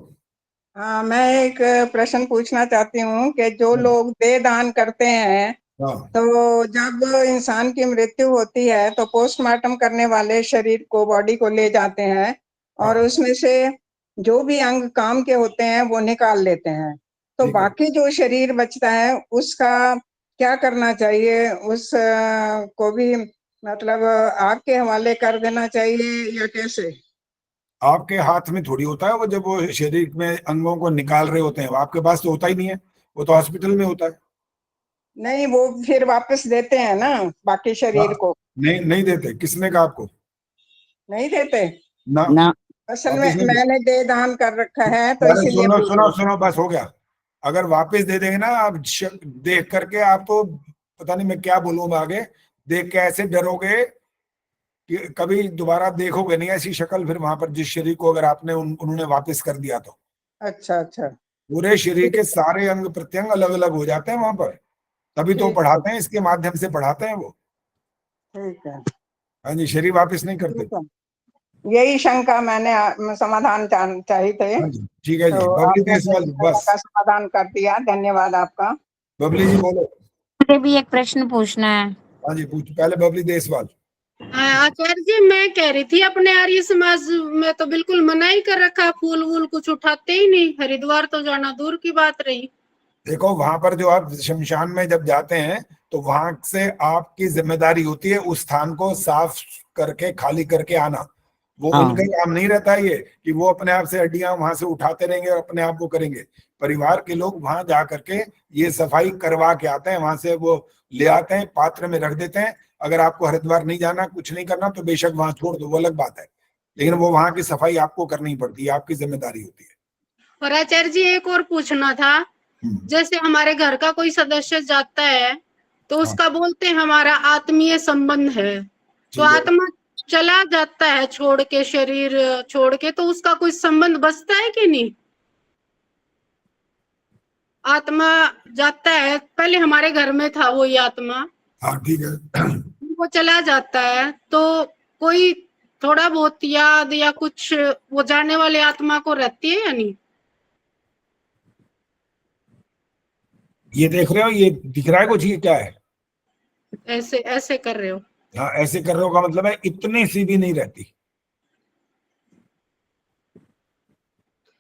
हाँ, मैं एक प्रश्न पूछना चाहती हूँ कि जो लोग देह दान करते हैं, तो जब इंसान की मृत्यु होती है तो पोस्टमार्टम करने वाले शरीर को, बॉडी को ले जाते हैं और उसमें से जो भी अंग काम के होते हैं वो निकाल लेते हैं। तो बाकी जो शरीर बचता है उसका क्या करना चाहिए? उस को भी मतलब आग के हवाले कर देना चाहिए या कैसे? आपके हाथ में थोड़ी होता है वो, जब वो शरीर में अंगों को निकाल रहे होते हैं, आपके पास तो होता ही नहीं है, वो तो हॉस्पिटल में होता है। नहीं, वो फिर वापस देते हैं ना बाकी शरीर को? नहीं देते। किसने कहा आपको? नहीं देते ना। असल में मैंने देह दान कर रखा है तो इसीलिए सुनो बस हो गया। अगर वापस दे देंगे ना आप, देख करके आप तो पता नहीं मैं क्या बोलूँ आगे, देख के ऐसे डरोगे कि कभी दोबारा देखोगे नहीं ऐसी शक्ल फिर वहां पर, जिस शरीर को अगर आपने उन्होंने वापस कर दिया तो। अच्छा। पूरे शरीर के सारे अंग प्रत्यंग अलग अलग हो जाते हैं वहां पर, तभी तो पढ़ाते हैं, इसके माध्यम से पढ़ाते हैं वो। ठीक है। हाँ जी, शरीर वापस नहीं करते। यही शंका मैंने समाधान चाहिए थे। ठीक है जी। तो बबली आपने देसवाल बस का समाधान कर दिया, धन्यवाद आपका। बबली जी बोलो। मुझे भी एक प्रश्न पूछना है। हाँ जी पूछ, पहले बबली देसवाल। आचार्य जी मैं कह रही थी अपने आर्य समाज में तो बिल्कुल मना ही कर रखा, फूल वूल कुछ उठाते ही नहीं, हरिद्वार तो जाना दूर की बात रही। देखो वहां पर जो आप शमशान में जब जाते हैं तो वहां से आपकी जिम्मेदारी होती है उस स्थान को साफ करके खाली करके आना। वो उनका काम नहीं रहता ये कि वो अपने आप से हड्डियां वहां से उठाते रहेंगे और अपने आप वो करेंगे। परिवार के लोग वहां जा करके ये सफाई करवा के आते हैं, वहां से वो ले आते हैं, पात्र में रख देते हैं। अगर आपको हरिद्वार नहीं जाना, कुछ नहीं करना, तो बेशक वहां छोड़ दो, वो अलग बात है, लेकिन वो वहां की सफाई आपको करनी पड़ती है, आपकी जिम्मेदारी होती है। और आचार्य जी एक और पूछना था, जैसे हमारे घर का कोई सदस्य जाता है तो उसका बोलते हैं हमारा आत्मीय संबंध है, तो आत्मा चला जाता है छोड़ के, शरीर छोड़ के, तो उसका कोई संबंध बचता है कि नहीं? आत्मा जाता है, पहले हमारे घर में था वो ये आत्मा, हाँ ठीक है, वो चला जाता है तो कोई थोड़ा बहुत याद या कुछ वो जाने वाले आत्मा को रहती है या नहीं? ये देख रहे हो, ये दिख रहा है कुछ, ये क्या है? ऐसे ऐसे कर रहे हो? हाँ ऐसे कर रहे हो का मतलब है इतनी सी भी नहीं रहती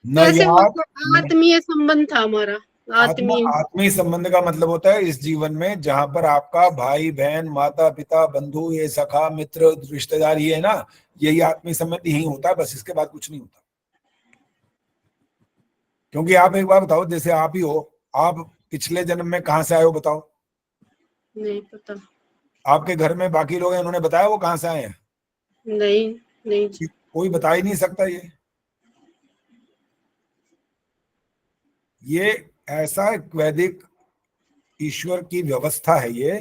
ना। याद आत्मीय संबंध था हमारा। आत्मीय संबंध का मतलब होता है इस जीवन में जहां पर आपका भाई बहन, माता पिता, बंधु, ये सखा मित्र रिश्तेदार, ये है ना, यही आत्मीय संबंध यही होता है, बस इसके बाद कुछ नहीं होता। क्योंकि आप एक बार बताओ, जैसे आप ही हो, आप पिछले जन्म में कहां से आए हो बताओ? नहीं पता। आपके घर में बाकी लोग हैं, उन्होंने बताया वो कहां से आए हैं? नहीं कोई बता ही नहीं सकता। ये ऐसा वैदिक ईश्वर की व्यवस्था है ये,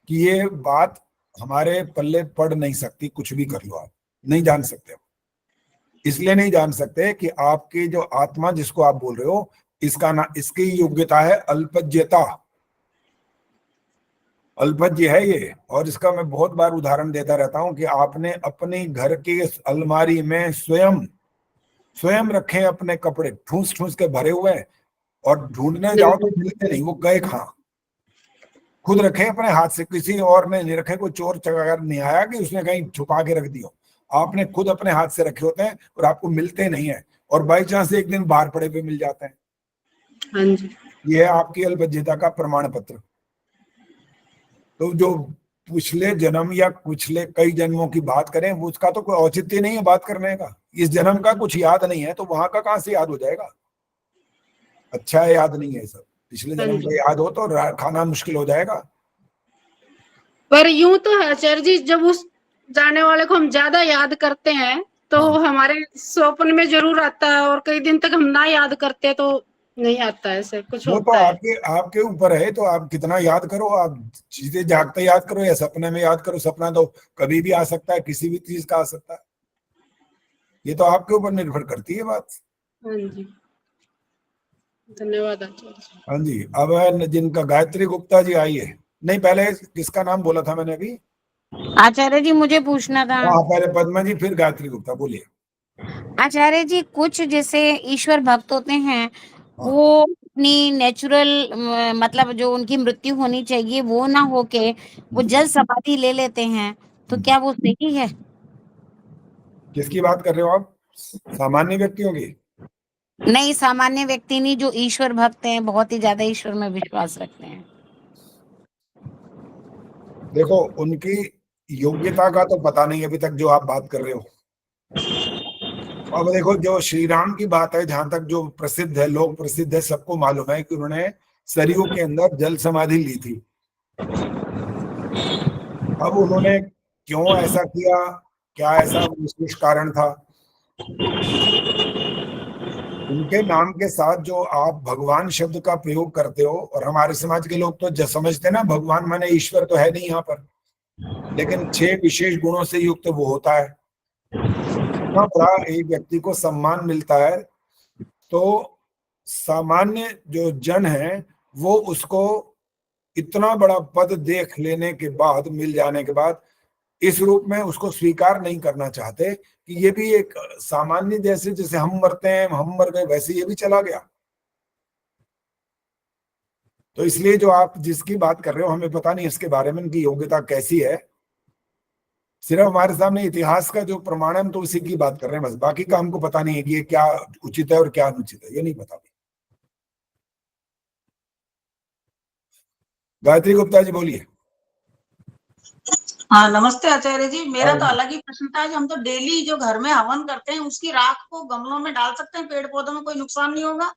कि ये बात हमारे पल्ले पड़ नहीं सकती, कुछ भी कर लो आप नहीं जान सकते। इसलिए नहीं जान सकते कि आपकी जो आत्मा जिसको आप बोल रहे हो, इसका ना, इसकी योग्यता है अल्पज्यता, अल्पज्य है ये। और इसका मैं बहुत बार उदाहरण देता रहता हूं कि आपने अपने घर की अलमारी में स्वयं रखे अपने कपड़े ठूस ठूस के भरे हुए, और ढूंढने जाओ तो मिलते नहीं, वो गए कहां? खुद रखे अपने हाथ से, किसी और ने नहीं रखे। कोई चोर चकार नहीं आया कि उसने कहीं छुपा के रख दिया, आपने खुद अपने हाथ से रखे होते हैं और आपको मिलते नहीं है, और बाई चांस एक दिन बाहर पड़े पे मिल जाते हैं। हाँ जी। ये है आपकी अल्पज्यता का प्रमाण पत्र। तो जो पिछले जन्म या पिछले कई जन्मों की बात करें, उसका तो कोई औचित्य नहीं है बात करने का। इस जन्म का कुछ याद नहीं है तो वहां का कहां से याद हो जाएगा। अच्छा है याद नहीं है सब, पिछले जन्म का याद हो तो खाना मुश्किल हो जाएगा। पर यूं तो है आचार्य जी, जब उस जाने वाले को हम ज्यादा याद करते हैं तो हमारे स्वप्न में जरूर आता है, और कई दिन तक हम ना याद करते तो नहीं आता है, ऐसे कुछ वो तो होता है। आपके ऊपर है। तो आप कितना याद करो, आप चीजें जागते याद करो या सपने में याद करो। सपना तो कभी भी आ सकता है, किसी भी चीज का आ सकता है। ये तो आपके ऊपर निर्भर करती है बात। हाँ जी, धन्यवाद आचार्य। हाँ जी, अब जिनका गायत्री गुप्ता जी आई है। नहीं, पहले किसका नाम बोला था मैंने अभी? आचार्य जी मुझे पूछना था। हाँ, पहले पद्मा जी फिर गायत्री गुप्ता, बोलिए। आचार्य जी, कुछ जैसे ईश्वर भक्त होते हैं, वो अपनी नेचुरल मतलब जो उनकी मृत्यु होनी चाहिए वो ना होके वो जल समाधि ले लेते हैं, तो क्या वो सही है? किसकी बात कर रहे हो आप? सामान्य व्यक्तियों की? नहीं, सामान्य व्यक्ति नहीं, जो ईश्वर भक्त हैं, बहुत ही ज्यादा ईश्वर में विश्वास रखते हैं। देखो, उनकी योग्यता का तो पता नहीं अभी तक जो आप बात कर रहे हो। अब देखो, जो श्री राम की बात है, जहां तक जो प्रसिद्ध है, लोक प्रसिद्ध है, सबको मालूम है कि उन्होंने सरयू के अंदर जल समाधि ली थी। अब उन्होंने क्यों ऐसा किया, क्या ऐसा विशेष कारण था? उनके नाम के साथ जो आप भगवान शब्द का प्रयोग करते हो, और हमारे समाज के लोग तो समझते ना भगवान माने ईश्वर तो है नहीं यहाँ पर, लेकिन 6 विशेष गुणों से युक्त वो होता है। इतना बड़ा एक व्यक्ति को सम्मान मिलता है, तो सामान्य जो जन है वो उसको इतना बड़ा पद देख लेने के बाद, मिल जाने के बाद, इस रूप में उसको स्वीकार नहीं करना चाहते कि ये भी एक सामान्य, जैसे हम मरते हैं, हम मर गए, वैसे ये भी चला गया। तो इसलिए जो आप जिसकी बात कर रहे हो, हमें पता नहीं इसके बारे में उनकी योग्यता कैसी है। सिर्फ हमारे सामने इतिहास का जो प्रमाण है, हम तो उसी की बात कर रहे हैं बस। बाकी का हमको पता नहीं है कि ये क्या उचित है और क्या अनुचित है, ये नहीं पता। गायत्री गुप्ता जी बोलिए। हाँ, नमस्ते आचार्य जी। मेरा तो अलग ही प्रश्न था। हम तो डेली जो घर में हवन करते हैं उसकी राख को गमलों में डाल सकते हैं, पेड़ पौधों में कोई नुकसान नहीं होगा?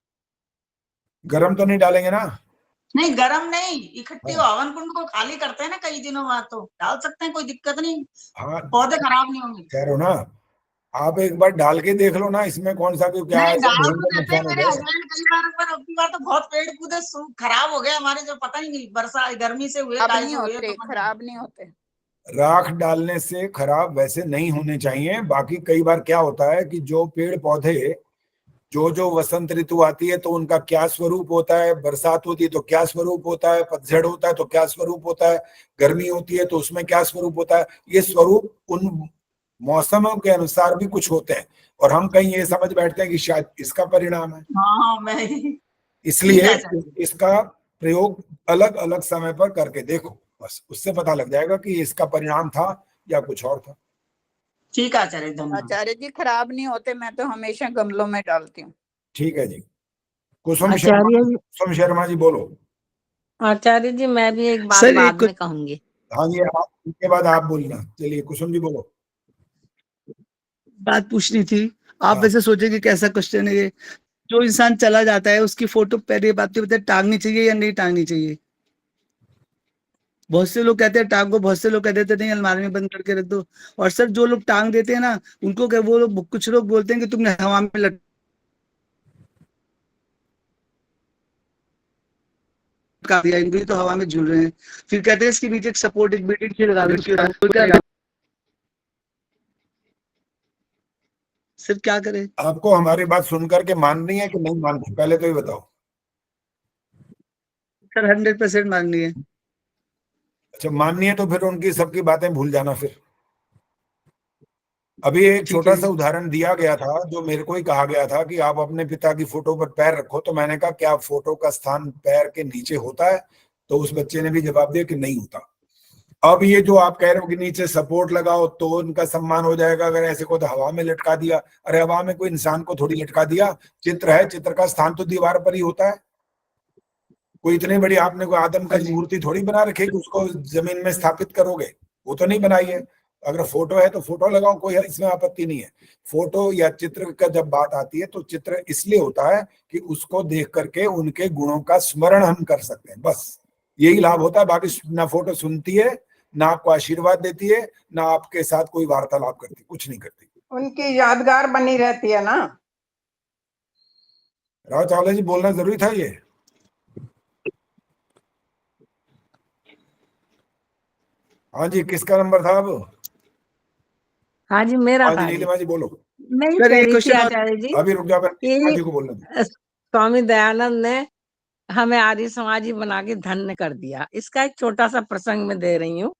गरम तो नहीं डालेंगे ना? नहीं, गरम नहीं, इकट्ठी हवन कुंड को खाली करते हैं ना कई दिनों बाद, तो डाल सकते हैं, कोई दिक्कत नहीं। हाँ, पौधे खराब नहीं होंगे। कह रहे हो ना, आप एक बार डाल के देख लो ना, इसमें कौन सा क्या है। डाल तो देते हैं मेरे हस्बैंड कई बार, पर अब की बार तो बहुत पेड़ पौधे खराब हो गए हमारे, जो पता ही नहीं बरसा गर्मी से हुए, खराब नहीं होते। राख डालने से खराब वैसे नहीं होने चाहिए। बाकी कई बार क्या होता है कि जो पेड़ पौधे जो वसंत ऋतु आती है तो उनका क्या स्वरूप होता है, बरसात होती है तो क्या स्वरूप होता है, पतझड़ होता है तो क्या स्वरूप होता है, गर्मी होती है तो उसमें क्या स्वरूप होता है, ये स्वरूप उन मौसमों के अनुसार भी कुछ होते हैं, और हम कहीं ये समझ बैठते हैं कि शायद इसका परिणाम है। हाँ, मैं इसलिए इसका प्रयोग अलग अलग समय पर करके देखो, बस उससे पता लग जाएगा कि इसका परिणाम था या कुछ और था। ठीक है आचार्य, धन्यवाद। आचार्य जी, खराब नहीं होते, मैं तो हमेशा गमलों में डालती हूँ। ठीक है जी। कुसुम शर्मा जी बोलो। आचार्य जी, मैं भी एक बात बाद में कहूंगी। हाँ जी, इसके बाद आप बोलना। चलिए कुसुम जी बोलो। बात पूछनी थी। आप वैसे सोचे कि कैसा क्वेश्चन है ये? जो इंसान चला जाता है उसकी फोटो पहले बात तो टांगनी चाहिए या नहीं टांगनी चाहिए? बहुत से लोग कहते हैं टांग को, बहुत से लोग कहते थे नहीं अलमारी में बंद करके रख दो। और सर जो लोग टांग देते हैं ना, उनको क्या, वो लोग, कुछ लोग बोलते हैं कि तुमने हवा में लटका दिया, इनकी तो हवा में झूल रहे हैं। फिर कहते हैं इसके नीचे एक सपोर्ट, एक बेटी लगा दो। सर क्या करें? आपको हमारी बात सुनकर के माननी है कि नहीं माननी, पहले तो ये बताओ। सर 100% माननी है। अच्छा, माननी है तो फिर उनकी सबकी बातें भूल जाना। फिर अभी एक छोटा सा उदाहरण दिया गया था, जो मेरे को ही कहा गया था कि आप अपने पिता की फोटो पर पैर रखो, तो मैंने कहा क्या फोटो का स्थान पैर के नीचे होता है? तो उस बच्चे ने भी जवाब दिया कि नहीं होता। अब ये जो आप कह रहे हो कि नीचे सपोर्ट लगाओ तो उनका सम्मान हो जाएगा, अगर ऐसे को तो हवा में लटका दिया, अरे हवा में कोई इंसान को थोड़ी लटका दिया, चित्र है, चित्र का स्थान तो दीवार पर ही होता है। कोई इतनी बड़ी आपने कोई आदम का मूर्ति थोड़ी बना रखी कि उसको जमीन में स्थापित करोगे, वो तो नहीं बनाई है। अगर फोटो है तो फोटो लगाओ, कोई इसमें आपत्ति नहीं है। फोटो या चित्र का जब बात आती है तो चित्र इसलिए होता है कि उसको देख करके उनके गुणों का स्मरण हम कर सकते हैं, बस यही लाभ होता है। बाकी ना फोटो सुनती है, ना आपको आशीर्वाद देती है, ना आपके साथ कोई वार्तालाप करती, कुछ नहीं करती। उनकी यादगार बनी रहती है ना। राव चावला जी बोलना जरूरी था ये। हाँ जी, किसका नंबर था अब? हाँ जी मेरा हाँ था जी जी। नीलिमा जी बोलो। मैं ये कह रही थी आचार्य जी अभी रुक जाओ, नीलिमा जी को बोलने दो। स्वामी दयानंद ने हमें आर्य समाजी बना के धन्य कर दिया। इसका एक छोटा सा प्रसंग मैं दे रही हूँ,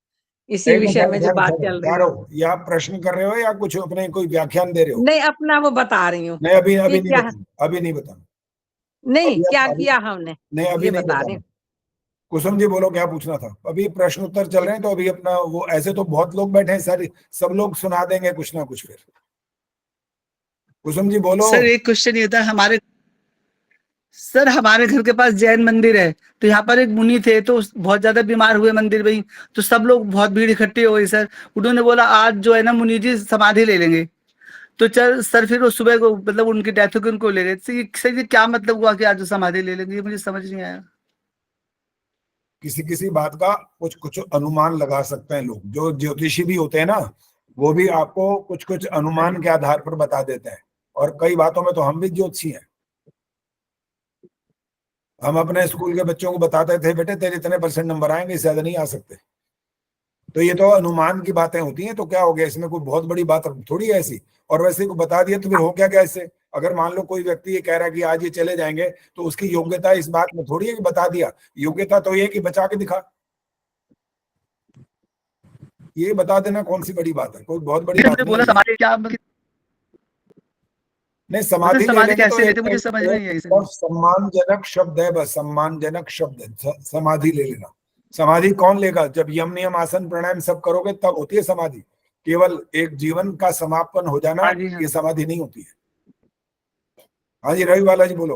इसी विषय में जो बात चल रही है। या आप प्रश्न कर रहे हो या कुछ अपने कोई व्याख्यान दे रहे हो? नहीं, अपना वो बता रही हूँ। नहीं अभी कि नहीं क्या बताना, अभी नहीं बताना। नहीं क्या किया हमने, नहीं अभी ये नहीं बता रही बताना। हूँ। कुसुम जी बोलो क्या पूछना था? अभी प्रश्न उत्तर चल रहे हैं तो अभी अपना वो, ऐसे तो बहुत लोग बैठे हैं, सारे सब लोग सुना देंगे कुछ ना कुछ। फिर कुसुम जी बोलो। सर एक क्वेश्चन ये था, हमारे घर के पास जैन मंदिर है, तो यहाँ पर एक मुनि थे, तो बहुत ज्यादा बीमार हुए मंदिर में ही, तो सब लोग बहुत भीड़ इकट्ठी हो गई सर। उन्होंने बोला आज जो है ना मुनि जी समाधि ले लेंगे, तो चल सर फिर वो सुबह को मतलब उनकी डेथ हो गई, उनको ले गए। सर ये क्या मतलब हुआ कि आज समाधि ले लेंगे? मुझे समझ नहीं आया। किसी किसी बात का कुछ कुछ अनुमान लगा सकते हैं लोग, जो ज्योतिषी भी होते हैं ना, वो भी आपको कुछ कुछ अनुमान के आधार पर बता देते हैं। और कई बातों में तो हम भी ज्योतिषी हैं। हम अपने स्कूल के बच्चों को बताते थे, बेटे तेरे इतने % नंबर आएंगे, इससे ज्यादा नहीं आ सकते। तो ये तो अनुमान की बातें होती हैं, तो क्या हो गया इसमें? कोई बहुत बड़ी बात थोड़ी है ऐसी। और वैसे को बता दिया तो फिर हो क्या गया इससे? अगर मान लो कोई व्यक्ति ये कह रहा है कि आज ये चले जाएंगे, तो उसकी योग्यता इस बात में थोड़ी है कि बता दिया। योग्यता तो ये कि बचा के दिखा। ये बता देना कौन सी बड़ी बात है? कोई बहुत बड़ी बात नहीं है। नहीं समाधि कैसे लेते मुझे समझ नहीं आई। सम्मानजनक शब्द है, बस सम्मानजनक शब्द है समाधि ले लेना। समाधि कौन लेगा? जब यम नियम आसन प्राणायाम सब करोगे तब होती है समाधि। केवल एक जीवन का समापन हो जाना ये समाधि नहीं होती है। हाँ जी रवि बाला जी बोलो।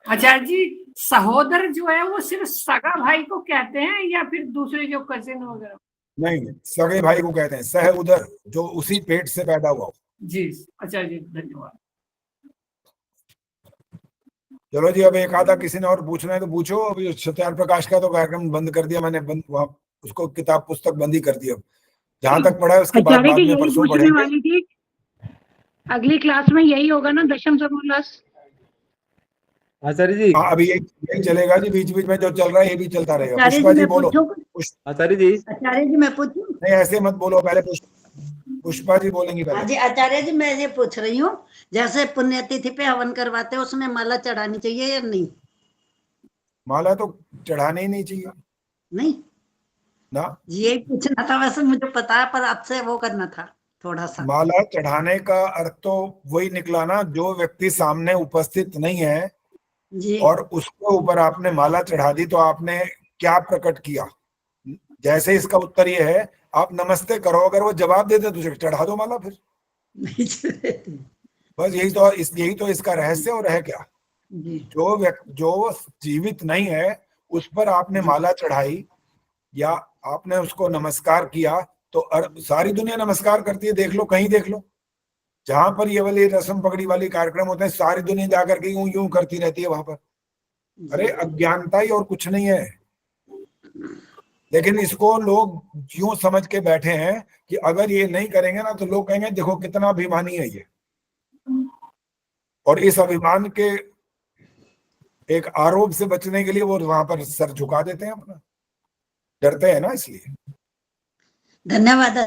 आचार्य जी सहोदर जो है वो सिर्फ सगा भाई को कहते हैं या फिर दूसरे जो कजिन वगैरह? नहीं, सगे भाई को कहते हैं, सह उदर, जो उसी पेट से पैदा हुआ हो। जी आचार्य जी धन्यवाद। चलो जी, अब एक आधा किसी ने और पूछना है तो पूछो। अभी सत्यार प्रकाश का तो कार्यक्रम बंद कर दिया मैंने, वहाँ उसको किताब पुस्तक बंद ही कर दिया। जहां तक पढ़ा है उसके बाद में परसों पढ़ेंगे। अगली क्लास में यही होगा ना, दशम समोल्लास? आचार्य जी हाँ अभी यही चलेगा जी, बीच बीच में जो चल रहा है ये भी चलता रहेगा। पुष्पा जी बोलो। आचार्य जी मैं पूछूं? नहीं ऐसे मत बोलो, पहले पुष्पा जी बोलेंगी पहले। जी आचार्य जी मैं ये पूछ रही हूँ, जैसे पुण्यतिथि पे हवन करवाते हैं उसमें माला चढ़ानी चाहिए या नहीं? माला तो चढ़ानी ही नहीं चाहिए। नहीं ना, यही पूछना था। वैसे मुझे पता है पर आपसे वो करना था थोड़ा सा। माला चढ़ाने का अर्थ तो वही निकला ना, जो व्यक्ति सामने उपस्थित नहीं है जी, और उसके ऊपर आपने माला चढ़ा दी, तो आपने क्या प्रकट किया? जैसे इसका उत्तर ये है, आप नमस्ते करो, अगर वो जवाब दे दे तो चढ़ा दो माला फिर। बस यही तो इसका रहस्य और है क्या? जो जीवित नहीं है उस पर आपने माला चढ़ाई या आपने उसको नमस्कार किया, तो सारी दुनिया नमस्कार करती है। देख लो, कहीं देख लो, जहां पर ये वाली रस्म पगड़ी वाली कार्यक्रम होते हैं, सारी दुनिया जाकर के यूं यूं करती रहती है वहां पर। अरे अज्ञानता ही और कुछ नहीं है। लेकिन इसको लोग यूं समझ के बैठे हैं कि अगर ये नहीं करेंगे ना तो लोग कहेंगे देखो कितना अभिमानी है ये। और इस अभिमान के एक आरोप से बचने के लिए वो वहां पर सर झुका देते हैं अपना, डरते हैं ना, इसलिए। धन्यवाद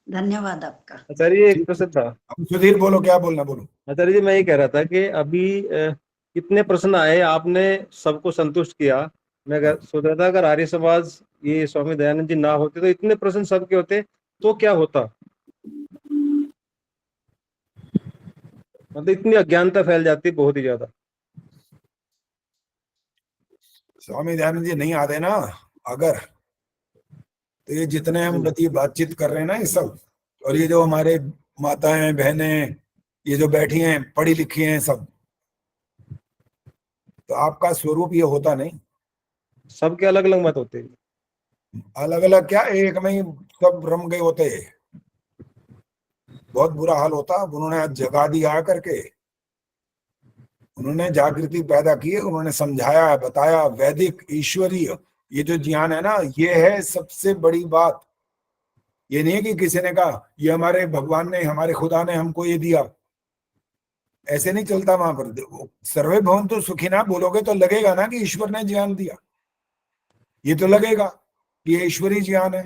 धन्यवाद आपका। आचार्य एक प्रश्न था। सुधीर बोलो, क्या बोलना बोलो। आचार्य जी मैं ये कह रहा था कि अभी कितने प्रश्न आए, आपने सबको संतुष्ट किया। मैं सोच रहा था अगर आर्य समाज ये स्वामी दयानंद जी ना होते तो इतने प्रश्न सबके होते तो क्या होता? मतलब इतनी अज्ञानता फैल जाती बहुत ही ज्यादा। स्वामी दयानंद जी नहीं आते ना अगर, तो ये जितने हम ये बातचीत कर रहे हैं ना ये सब, और ये जो हमारे माताएं बहनें ये जो बैठी हैं पढ़ी लिखी हैं सब, तो आपका स्वरूप ये होता नहीं। सबके अलग अलग मत होते हैं। अलग अलग क्या, एक में ही सब रम गए होते हैं। बहुत बुरा हाल होता। उन्होंने आज जगा दिया करके, उन्होंने जागृति पैदा की है, उन्होंने समझाया बताया। वैदिक ईश्वरीय ये जो ज्ञान है ना, ये है सबसे बड़ी बात। ये नहीं है कि किसी ने कहा ये हमारे भगवान ने हमारे खुदा ने हमको ये दिया, ऐसे नहीं चलता वहां पर। सर्वे भवन्तु सुखिनः बोलोगे तो लगेगा ना कि ईश्वर ने ज्ञान दिया, ये तो लगेगा कि ये ईश्वरी ज्ञान है।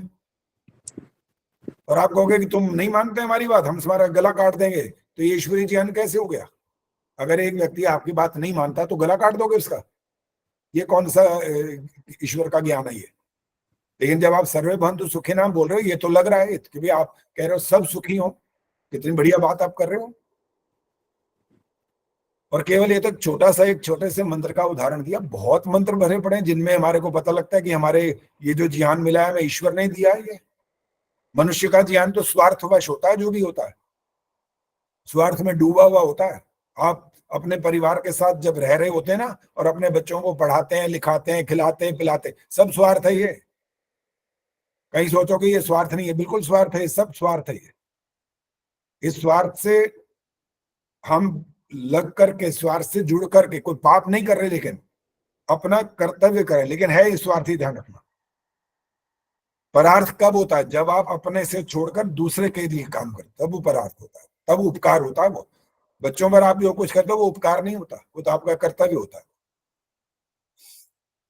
और आप कहोगे कि तुम नहीं मानते हमारी बात, हम तुम्हारा गला काट देंगे, तो ये ईश्वरी ज्ञान कैसे हो गया? अगर एक व्यक्ति आपकी बात नहीं मानता तो गला काट दोगे उसका? ये कौन सा ईश्वर का ज्ञान है ये? लेकिन जब आप सर्वे भवन्तु सुखिनः बोल रहे हो, ये तो लग रहा है कि भाई आप कह रहे हो सब सुखी हो, कितनी बढ़िया बात आप कर रहे हो। और केवल ये तो छोटा सा एक छोटे से मंत्र का उदाहरण दिया, बहुत मंत्र भरे पड़े जिनमें हमारे को पता लगता है कि हमारे ये जो ज्ञान मिला है हमें ईश्वर ने दिया है। ये मनुष्य का ज्ञान तो स्वार्थवश होता है, जो भी होता है स्वार्थ में डूबा हुआ होता है। आप अपने परिवार के साथ जब रह रहे होते हैं ना, और अपने बच्चों को पढ़ाते हैं लिखाते हैं खिलाते हैं पिलाते, सब स्वार्थ है ये। कहीं सोचो कि ये स्वार्थ नहीं है, बिल्कुल स्वार्थ है, सब स्वार्थ है ये। इस स्वार्थ से हम लग करके, स्वार्थ से जुड़ करके कोई पाप नहीं कर रहे, लेकिन अपना कर्तव्य करें, लेकिन है इस स्वार्थी, ध्यान रखना। परार्थ कब होता है? जब आप अपने से छोड़कर दूसरे के लिए काम करते, तब वो परार्थ होता है, तब उपकार होता है। वो बच्चों पर आप जो कुछ करते हो वो उपकार नहीं होता, वो तो आपका कर्तव्य होता है।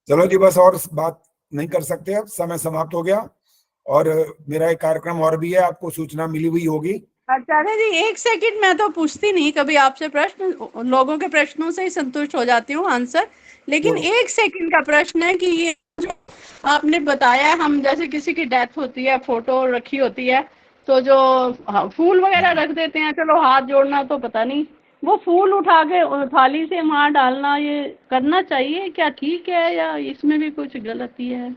चलो जी, बस और बात नहीं कर सकते, अब समय समाप्त हो गया। और मेरा एक कार्यक्रम और भी है, आपको सूचना मिली हुई होगी। आचार्य जी 1 सेकंड, मैं तो पूछती नहीं कभी आपसे प्रश्न, लोगों के प्रश्नों से ही संतुष्ट हो जाती हूँ आंसर। लेकिन 1 सेकंड का प्रश्न है कि ये जो आपने बताया, हम जैसे किसी की डेथ होती है, फोटो रखी होती है, तो जो फूल वगैरह रख देते हैं, चलो हाथ जोड़ना तो पता नहीं, वो फूल उठा के थाली से वहां डालना, ये करना चाहिए क्या? ठीक है या इसमें भी कुछ गलती है?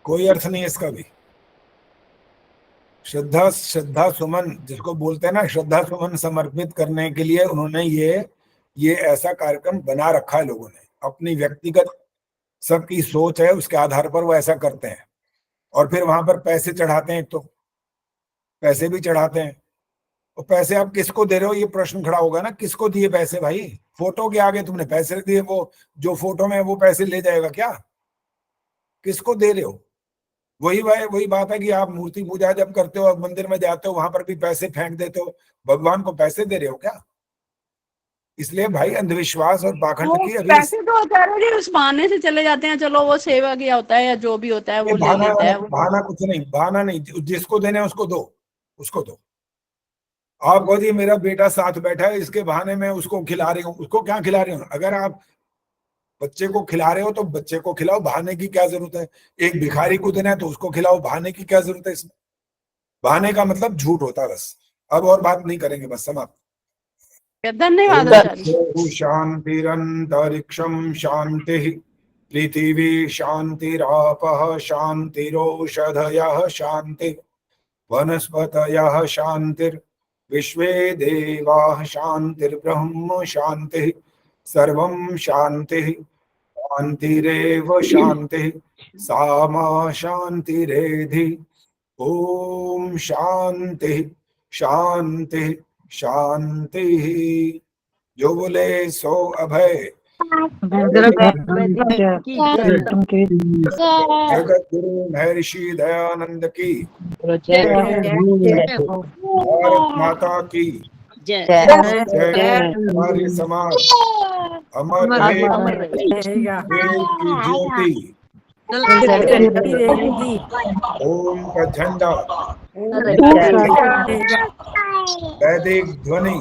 कोई अर्थ नहीं है इसका भी। श्रद्धा सुमन जिसको बोलते हैं ना, श्रद्धा सुमन समर्पित करने के लिए उन्होंने ये ऐसा कार्यक्रम बना रखा है। लोगों ने अपनी व्यक्तिगत सबकी सोच है, उसके आधार पर वो ऐसा करते हैं। और फिर वहां पर पैसे चढ़ाते हैं, तो पैसे भी चढ़ाते हैं। और पैसे आप किसको दे रहे हो, ये प्रश्न खड़ा होगा ना, किसको दिए पैसे भाई? फोटो के आगे तुमने पैसे दिए, वो जो फोटो में वो पैसे ले जाएगा क्या? किसको दे रहे हो? वही बात है कि आप मूर्ति पूजा जब करते हो, मंदिर में जाते हो, वहां पर भी पैसे फेंक देते हो, भगवान को पैसे दे रहे हो क्या? इसलिए भाई अंधविश्वास और पाखंड की अभी पैसे तो आचार्य जी उस बहाने से चले जाते हैं, चलो वो सेवा किया होता है या जो भी होता है वो ले लेता है। बहाना कुछ नहीं, बहाना नहीं, जिसको देने उसको दो, उसको दो। आप कहो जी मेरा बेटा साथ बैठा है, इसके बहाने में उसको खिला रही हूँ, उसको क्या खिला रही हूँ? अगर आप बच्चे को खिला रहे हो तो बच्चे को खिलाओ, बहाने की क्या जरूरत है? एक भिखारी को देना है तो उसको खिलाओ, बहाने की क्या जरूरत है इसमें? बहाने का मतलब झूठ होता है बस। अब और बात नहीं करेंगे, बस समाप्त। धन्यवाद। शांतिरंतरिक्षम शांति, पृथिवी शांतिरापः शांतिरोषधयः शांति, वनस्पतयः शांतिर, विश्वे देवाः शांतिर्ब्रह्म शांति, सर्वं शांति शांतिरेव शांति, सा मा शांतिरेधि। ओम शांति शांति शांति। जो बोले सो अभय। जगत गुरु महर्षि दयानंद की, भारत माता की जय। हमारे समाज अमर रहेगा, देश की ज्योति, ओम का झंडा, वैदिक ध्वनि,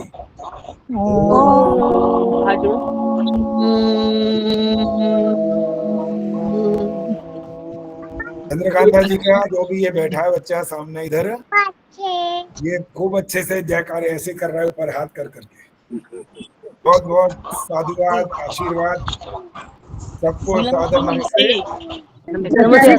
चंद्रकांता जी का जो भी ये बैठा है बच्चा सामने इधर, ये खूब अच्छे से जयकारे ऐसे कर रहा है ऊपर हाथ कर करके। बहुत बहुत साधुवाद, आशीर्वाद। सबको सादर नमस्ते। नमस्ते।